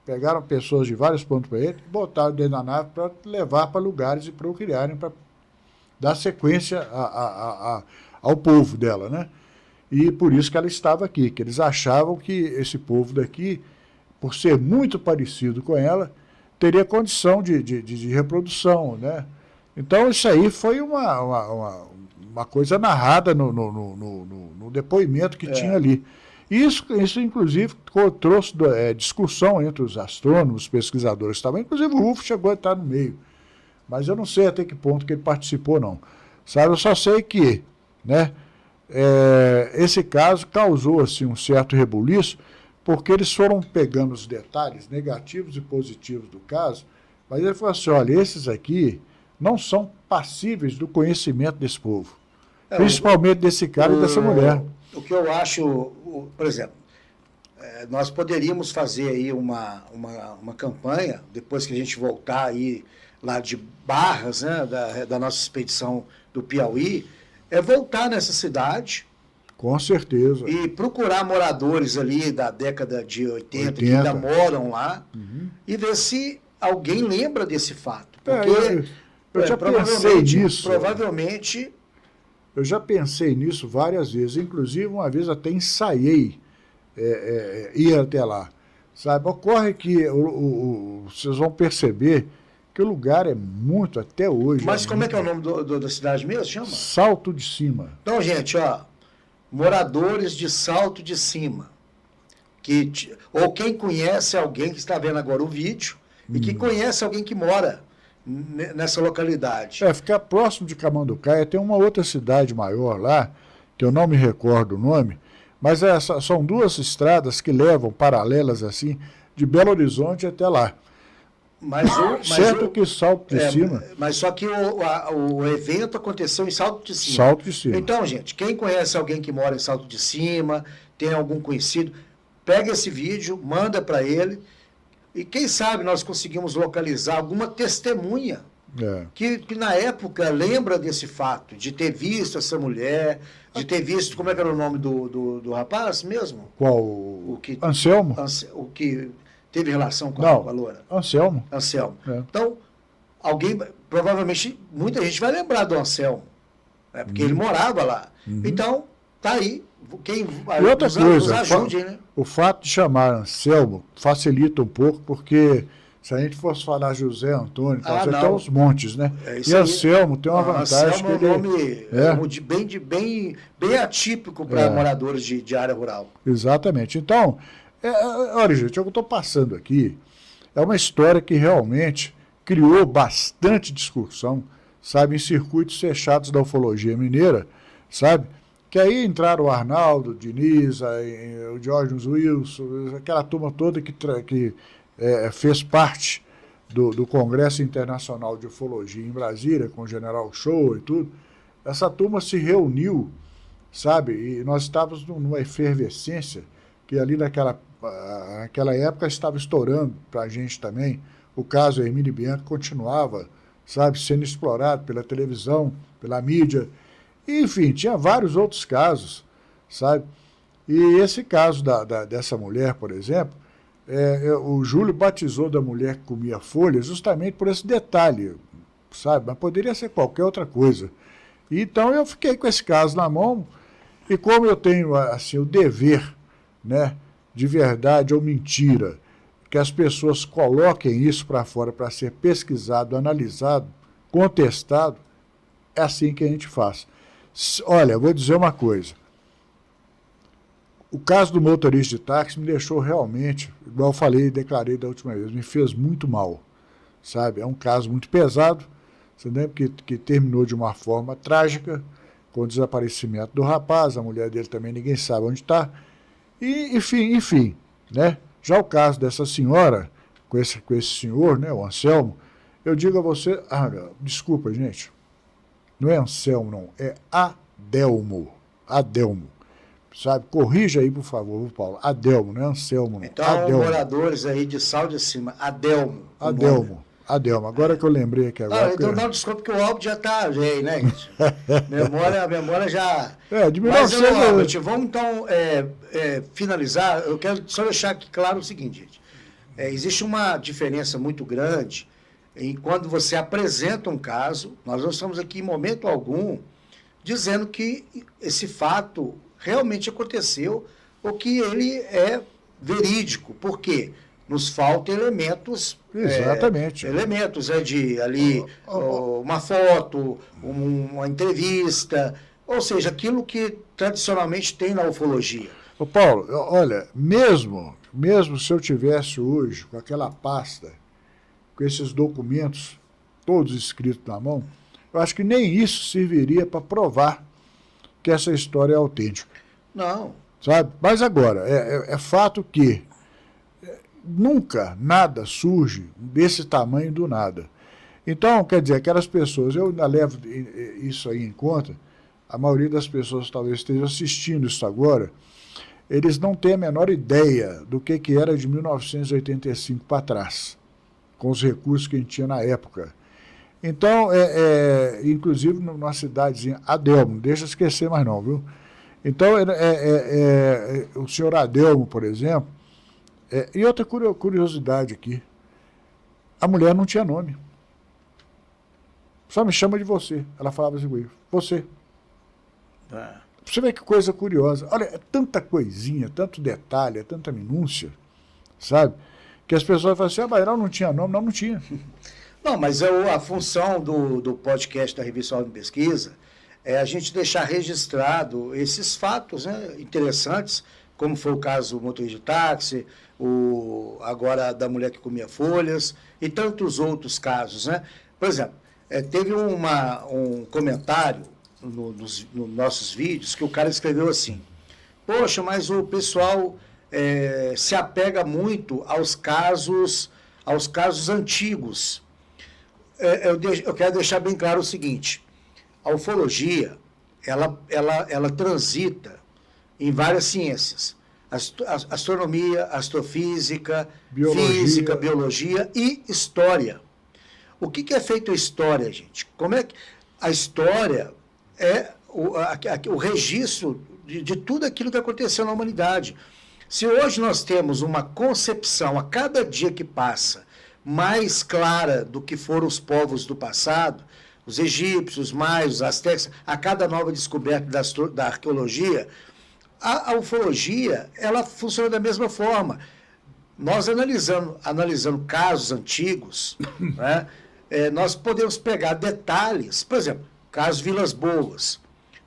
pegaram pessoas de vários pontos do planeta, botaram dentro da nave para levar para lugares e procriarem, para dar sequência ao povo dela, né? E por isso que ela estava aqui, que eles achavam que esse povo daqui, por ser muito parecido com ela, teria condição de reprodução, né? Então isso aí foi uma coisa narrada no depoimento que tinha ali. Isso inclusive, trouxe discussão entre os astrônomos, os pesquisadores também, inclusive o Rufo chegou a estar no meio. Mas eu não sei até que ponto que ele participou, não. Sabe, eu só sei que, né, esse caso causou assim, um certo rebuliço, porque eles foram pegando os detalhes negativos e positivos do caso, mas ele falou assim, olha, esses aqui não são passíveis do conhecimento desse povo, principalmente desse cara e dessa mulher. O que eu acho, por exemplo, nós poderíamos fazer aí uma campanha, depois que a gente voltar aí lá de Barras, né, da nossa expedição do Piauí, voltar nessa cidade. Com certeza. E procurar moradores ali da década de 80 que ainda moram lá, e ver se alguém lembra desse fato. Porque eu já pensei nisso. Provavelmente... Eu já pensei nisso várias vezes, inclusive uma vez até ensaiei ir até lá. Sabe? Ocorre que vocês vão perceber que o lugar é muito, até hoje... Mas como é que é o nome da cidade mesmo? Chama? Salto de Cima. Então, gente, moradores de Salto de Cima, ou quem conhece alguém que está vendo agora o vídeo, e que conhece alguém que mora nessa localidade. Ficar próximo de Camanducaia, tem uma outra cidade maior lá, que eu não me recordo o nome, Mas são duas estradas que levam paralelas assim, de Belo Horizonte até lá. Certo que Salto de Cima... Mas só que o evento aconteceu em Salto de Cima. Salto de Cima. Então, gente, quem conhece alguém que mora em Salto de Cima, tem algum conhecido, pega esse vídeo, manda para ele, e quem sabe nós conseguimos localizar alguma testemunha que na época lembra desse fato, de ter visto essa mulher, de ter visto, como é que era o nome do rapaz mesmo? Qual? Anselmo? O que teve relação com a loura? Anselmo. Então, provavelmente, muita gente vai lembrar do Anselmo, porque ele morava lá. Então, tá aí. E outra coisa, ajude, né? O fato de chamar Anselmo facilita um pouco, porque se a gente fosse falar José Antônio, você tem uns montes, né? E Anselmo tem uma vantagem. Anselmo é um nome bem atípico para moradores de área rural. Exatamente. Então, olha, gente, o que eu estou passando aqui é uma história que realmente criou bastante discussão, sabe, em circuitos fechados da ufologia mineira, sabe? Que aí entraram o Arnaldo, o Diniz, o George Wilson, aquela turma toda que fez parte do Congresso Internacional de Ufologia em Brasília, com o General Show e tudo. Essa turma se reuniu, sabe, e nós estávamos numa efervescência que ali naquela época estava estourando para a gente também. O caso Hermínio Bianchi continuava, sabe, sendo explorado pela televisão, pela mídia. Enfim, tinha vários outros casos, sabe? E esse caso dessa mulher, por exemplo, o Júlio batizou da mulher que comia folha justamente por esse detalhe, sabe? Mas poderia ser qualquer outra coisa. Então eu fiquei com esse caso na mão, e como eu tenho assim, o dever, né, de verdade ou mentira, que as pessoas coloquem isso para fora para ser pesquisado, analisado, contestado, é assim que a gente faz. Olha, vou dizer uma coisa. O caso do motorista de táxi me deixou realmente, igual eu falei e declarei da última vez, me fez muito mal, sabe? É um caso muito pesado, você lembra que terminou de uma forma trágica, com o desaparecimento do rapaz, a mulher dele também ninguém sabe onde está, e enfim, né? Já o caso dessa senhora, com esse senhor, né, o Anselmo, eu digo a você, desculpa, gente, não é Anselmo, não, é Adelmo, sabe? Corrija aí, por favor, Paulo, Adelmo, não é Anselmo, não. Então, Adelmo. Moradores aí de Sal de Cima, Adelmo, agora que eu lembrei aqui agora. Então não, desculpa que o álbum já está velho, né, gente? A memória já... de 1900... Mas, vamos então finalizar, eu quero só deixar aqui claro o seguinte, gente. Existe uma diferença muito grande em quando você apresenta um caso, nós não estamos aqui em momento algum dizendo que esse fato realmente aconteceu ou que ele é verídico. Por quê? Nos faltam elementos. Exatamente. Elementos de ali, uma foto, uma entrevista, ou seja, aquilo que tradicionalmente tem na ufologia. Ô Paulo, olha, mesmo se eu tivesse hoje com aquela pasta, com esses documentos todos escritos na mão, eu acho que nem isso serviria para provar que essa história é autêntica. Não. Sabe? Mas agora, é fato que nunca nada surge desse tamanho do nada. Então, quer dizer, aquelas pessoas, eu ainda levo isso aí em conta, a maioria das pessoas talvez estejam assistindo isso agora, eles não têm a menor ideia do que era de 1985 para trás, com os recursos que a gente tinha na época. Então, inclusive numa cidadezinha, Adelmo, não deixa esquecer mais não, viu? Então, o senhor Adelmo, por exemplo, e outra curiosidade aqui, a mulher não tinha nome. Só me chama de você. Ela falava assim comigo, você. Você vê que coisa curiosa. Olha, é tanta coisinha, tanto detalhe, é tanta minúcia, sabe? Que as pessoas falam assim, mas ela não tinha nome. Não tinha. Não, mas a função do podcast da Revista Ordem Pesquisa é a gente deixar registrado esses fatos, né, interessantes, como foi o caso do motorista de táxi, agora da mulher que comia folhas, e tantos outros casos, né? Por exemplo, teve um comentário nos nossos vídeos que o cara escreveu assim: poxa, mas o pessoal se apega muito aos casos antigos. Eu quero deixar bem claro o seguinte, a ufologia, ela transita em várias ciências, astronomia, astrofísica, física, biologia e história. O que é feito a história, gente? Como é que a história é o registro de tudo aquilo que aconteceu na humanidade? Se hoje nós temos uma concepção, a cada dia que passa, mais clara do que foram os povos do passado, os egípcios, os maias, os astecas, a cada nova descoberta da arqueologia, a ufologia, ela funciona da mesma forma. Nós analisando casos antigos, né, nós podemos pegar detalhes, por exemplo, caso Vilas Boas,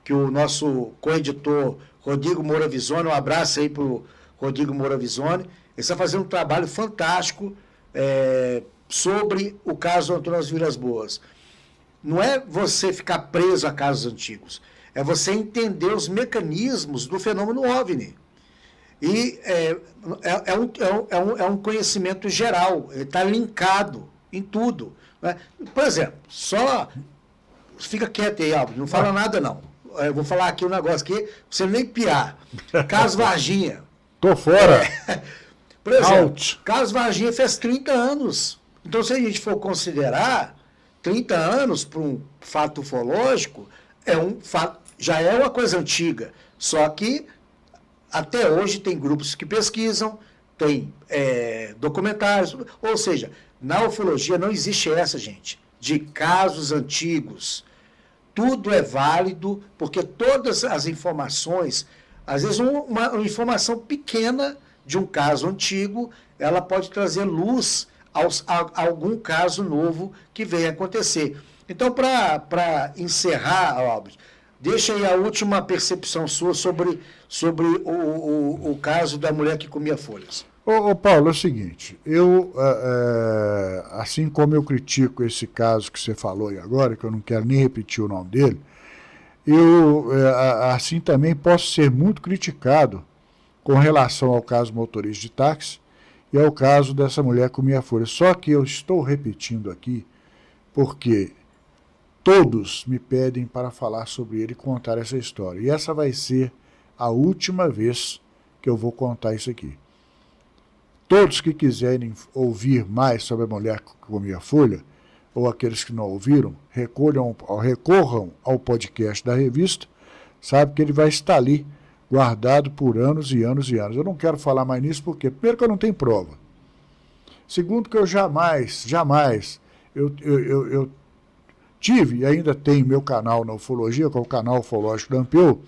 que o nosso co-editor Rodrigo Moura Visoni, um abraço aí para o Rodrigo Moura Visoni, ele está fazendo um trabalho fantástico sobre o caso Antônio Vilas Boas. Não é você ficar preso a casos antigos, é você entender os mecanismos do fenômeno OVNI. E é um conhecimento geral, ele está linkado em tudo. Né? Por exemplo, só fica quieto aí, Alves, não fala nada não. Eu vou falar aqui um negócio aqui, pra você nem piar. Caso Varginha. Tô fora. Por exemplo, Caso Varginha fez 30 anos. Então, se a gente for considerar 30 anos para um fato ufológico, já é uma coisa antiga. Só que até hoje tem grupos que pesquisam, tem documentários, ou seja, na ufologia não existe essa, gente, de casos antigos. Tudo é válido, porque todas as informações, às vezes uma informação pequena de um caso antigo, ela pode trazer luz a algum caso novo que venha acontecer. Então, para encerrar, Albert, deixa aí a última percepção sua sobre o caso da mulher que comia folhas. Ô Paulo, é o seguinte, assim como eu critico esse caso que você falou aí agora, que eu não quero nem repetir o nome dele, assim também posso ser muito criticado com relação ao caso motorista de táxi e ao caso dessa mulher que comia folhas. Só que eu estou repetindo aqui porque todos me pedem para falar sobre ele e contar essa história. E essa vai ser a última vez que eu vou contar isso aqui. Todos que quiserem ouvir mais sobre a mulher que comia folha, ou aqueles que não ouviram, recorram ao podcast da revista, sabe que ele vai estar ali, guardado por anos e anos e anos. Eu não quero falar mais nisso porque, primeiro, que eu não tenho prova. Segundo, que eu jamais, eu tive e ainda tenho meu canal na ufologia, que é o canal ufológico da Ampeu,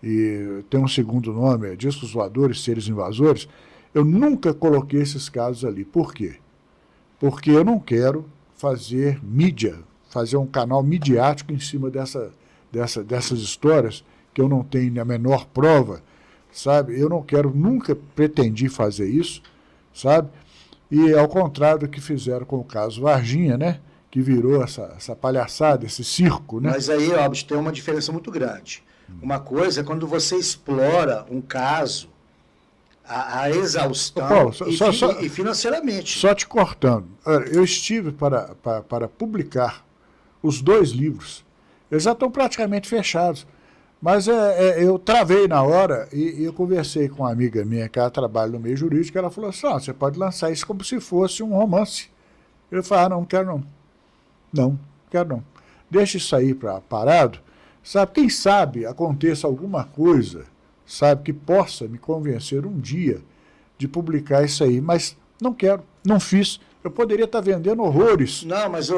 e tem um segundo nome, Discos Voadores, Seres Invasores. Eu nunca coloquei esses casos ali. Por quê? Porque eu não quero fazer mídia, fazer um canal midiático em cima dessas histórias que eu não tenho a menor prova, sabe? Eu não quero, nunca pretendi fazer isso, sabe? E ao contrário do que fizeram com o caso Varginha, né? Que virou essa palhaçada, esse circo, né? Mas aí, Albert, tem uma diferença muito grande. Uma coisa é quando você explora um caso a exaustão Paulo, e financeiramente. Só te cortando. Eu estive para publicar os 2 livros. Eles já estão praticamente fechados. Mas eu travei na hora e eu conversei com uma amiga minha que ela trabalha no meio jurídico. Ela falou assim, você pode lançar isso como se fosse um romance. Eu falei, não quero não. Não quero não. Deixa isso aí parado. Sabe, quem sabe aconteça alguma coisa, sabe, que possa me convencer um dia de publicar isso aí, mas não quero, não fiz. Eu poderia estar vendendo horrores. Não, mas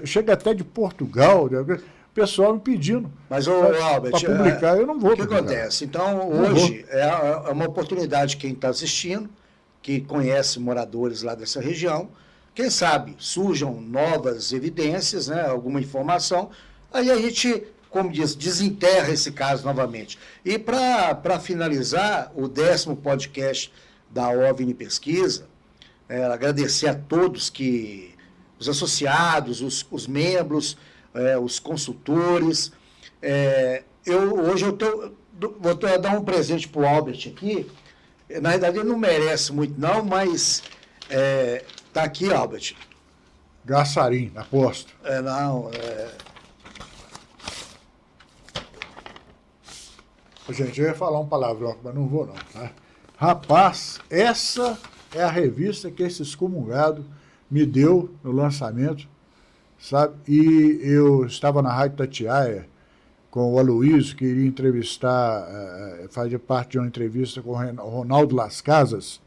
chega até de Portugal, né, o pessoal me pedindo. Mas, Albert, para publicar, eu não vou publicar. O que acontece? Então, hoje é uma oportunidade quem está assistindo, que conhece moradores lá dessa região, quem sabe surjam novas evidências, né, alguma informação, aí a gente, como diz, desenterra esse caso novamente. E para finalizar o 10º podcast da OVNI Pesquisa, agradecer a todos os associados, os membros, os consultores. Hoje eu estou vou dar um presente para o Albert aqui. Na verdade, ele não merece muito, não, mas tá aqui, Albert. Gassarim, aposto. Gente, eu ia falar um palavrão, mas não vou não, tá? Rapaz, essa é a revista que esse excomungado me deu no lançamento, sabe? E eu estava na Rádio Tatiaia com o Aloysio, que iria entrevistar, fazia parte de uma entrevista com o Ronaldo Las Casas,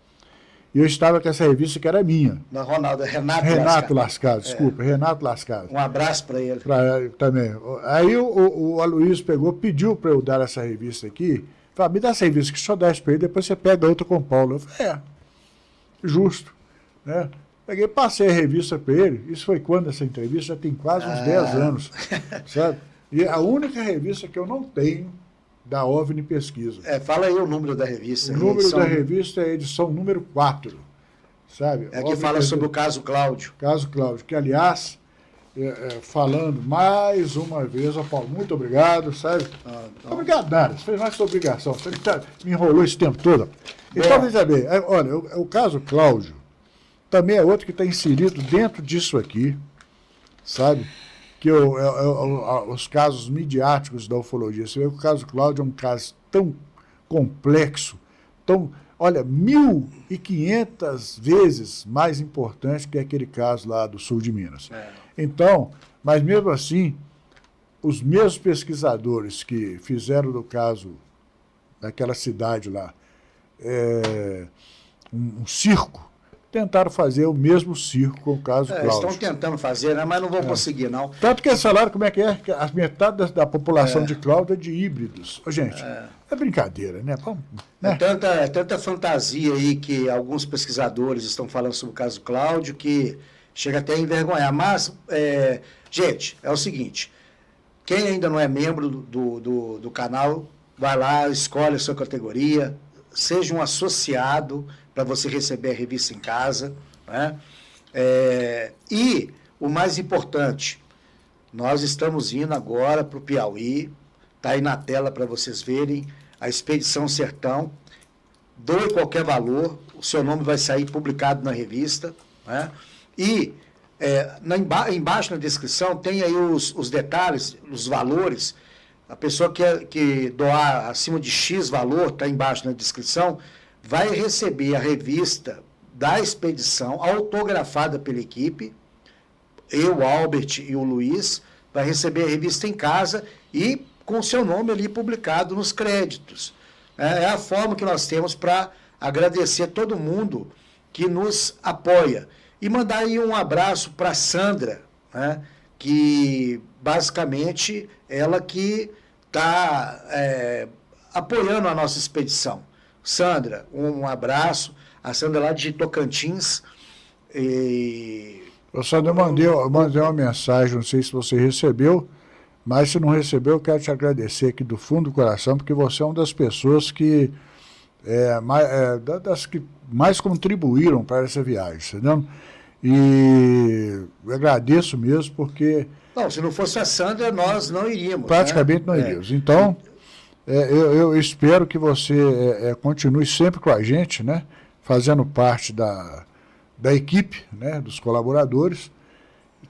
e eu estava com essa revista que era minha. Não, Ronaldo, Renato Las Casas, desculpa, Renato Las Casas. Um abraço para ele. Também. Aí o Aloysio pegou, pediu para eu dar essa revista aqui, falou, me dá essa revista que só dá para ele, depois você pega outra com o Paulo. Eu falei, justo. Né? Peguei, passei a revista para ele, isso foi quando essa entrevista? Já tem quase uns 10 anos, sabe? E a única revista que eu não tenho da OVNI Pesquisa. Fala aí o número da revista. O número da revista é a edição número 4, sabe? É que fala sobre o caso Cláudio. Caso Cláudio, que aliás, falando mais uma vez, Paulo, muito obrigado, sabe? Obrigado, nada, você fez mais sua obrigação, você me enrolou esse tempo todo. Então, veja bem, olha, o caso Cláudio também é outro que está inserido dentro disso aqui, sabe? Que os casos midiáticos da ufologia. Você vê que o caso Cláudio é um caso tão complexo, olha, 1.500 vezes mais importante que aquele caso lá do sul de Minas. Então, mas mesmo assim, os mesmos pesquisadores que fizeram do caso daquela cidade lá um circo, tentaram fazer o mesmo circo com o caso Cláudio. Estão tentando fazer, né? Mas não vão conseguir, não. Tanto que eles falaram como é que é, que a metade da população de Cláudio é de híbridos. Gente, é brincadeira, né? Vamos, né? Tanta fantasia aí que alguns pesquisadores estão falando sobre o caso Cláudio que chega até a envergonhar. Mas, gente, é o seguinte, quem ainda não é membro do canal, vai lá, escolhe a sua categoria, seja um associado para você receber a revista em casa. Né? E o mais importante, nós estamos indo agora para o Piauí, está aí na tela para vocês verem, a Expedição Sertão. Doe qualquer valor, o seu nome vai sair publicado na revista. Né? E embaixo na descrição tem aí os detalhes, os valores. A pessoa que doar acima de X valor, está embaixo na descrição, vai receber a revista da expedição, autografada pela equipe. Eu, o Albert e o Luiz, vai receber a revista em casa e com o seu nome ali publicado nos créditos. É a forma que nós temos para agradecer a todo mundo que nos apoia. E mandar aí um abraço para a Sandra, né, que basicamente ela que está apoiando a nossa expedição. Sandra, um abraço. A Sandra lá de Tocantins. Sandra, eu mandei uma mensagem, não sei se você recebeu, mas se não recebeu, eu quero te agradecer aqui do fundo do coração, porque você é uma das pessoas que das que mais contribuíram para essa viagem, entendeu? E eu agradeço mesmo, porque... Não, se não fosse a Sandra, nós não iríamos. Praticamente não iríamos. Então... eu espero que você continue sempre com a gente, né? Fazendo parte da equipe, né? Dos colaboradores,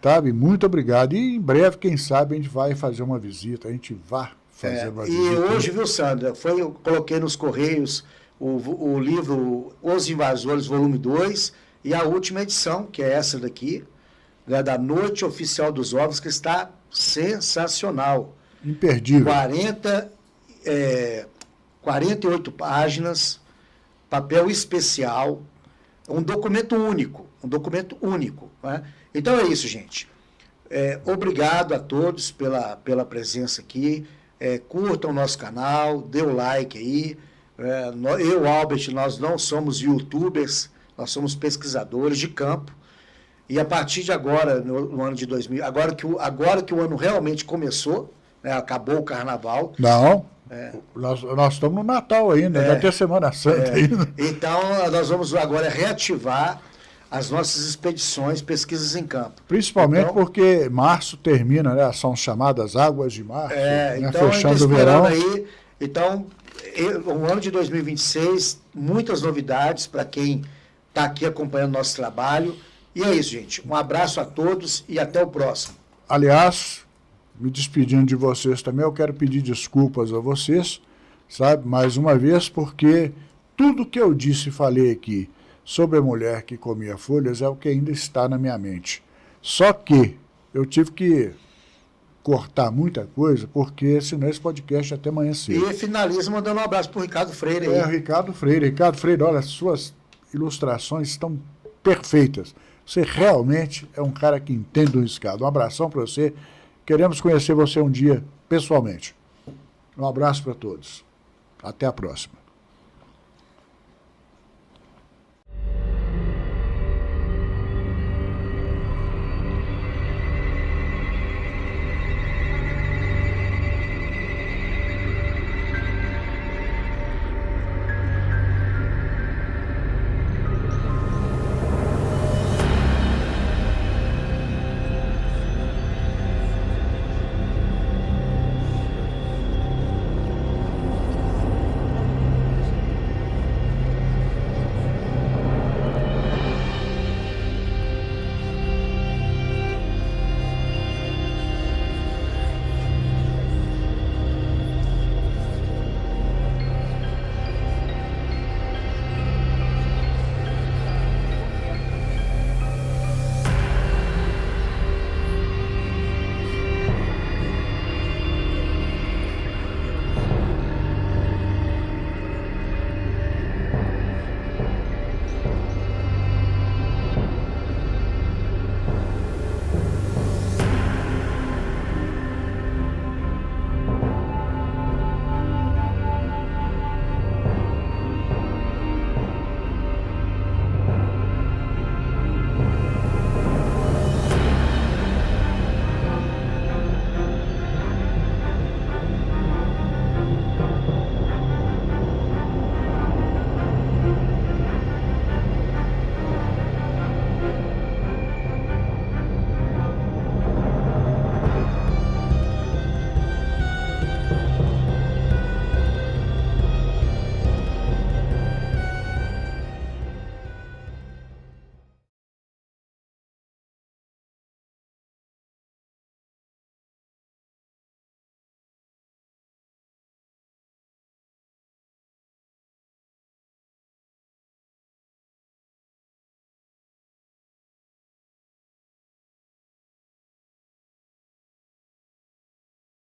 sabe? Muito obrigado. E em breve, quem sabe, a gente vai fazer uma visita, a gente vai fazer uma visita. E hoje, viu, Sandra, eu coloquei nos Correios o livro Os Invasores, volume 2, e a última edição, que é essa daqui, né, da Noite Oficial dos OVNIs, que está sensacional. Imperdível. 48 páginas, papel especial, um documento único, né? Então é isso, gente. Obrigado a todos pela presença aqui. Curtam o nosso canal, dê o like aí. Eu, Albert, nós não somos youtubers, nós somos pesquisadores de campo. E a partir de agora, no ano de 2000, agora que o ano realmente começou, né, acabou o carnaval. Não. Nós estamos no Natal ainda, vai ter Semana Santa ainda. Então, nós vamos agora reativar as nossas expedições, pesquisas em campo. Principalmente porque março termina, né? São chamadas águas de março, né, então fechando o verão. Aí, Então, o ano de 2026, muitas novidades para quem está aqui acompanhando nosso trabalho. E é isso, gente. Um abraço a todos e até o próximo. Aliás, me despedindo de vocês também, eu quero pedir desculpas a vocês, sabe, mais uma vez, porque tudo que eu disse e falei aqui sobre a mulher que comia folhas é o que ainda está na minha mente. Só que eu tive que cortar muita coisa, porque senão esse podcast até amanhã cedo. E finaliza mandando um abraço para o Ricardo Freire aí. Ricardo Freire, olha, as suas ilustrações estão perfeitas. Você realmente é um cara que entende o riscado. Um abração para você. Queremos conhecer você um dia pessoalmente. Um abraço para todos. Até a próxima.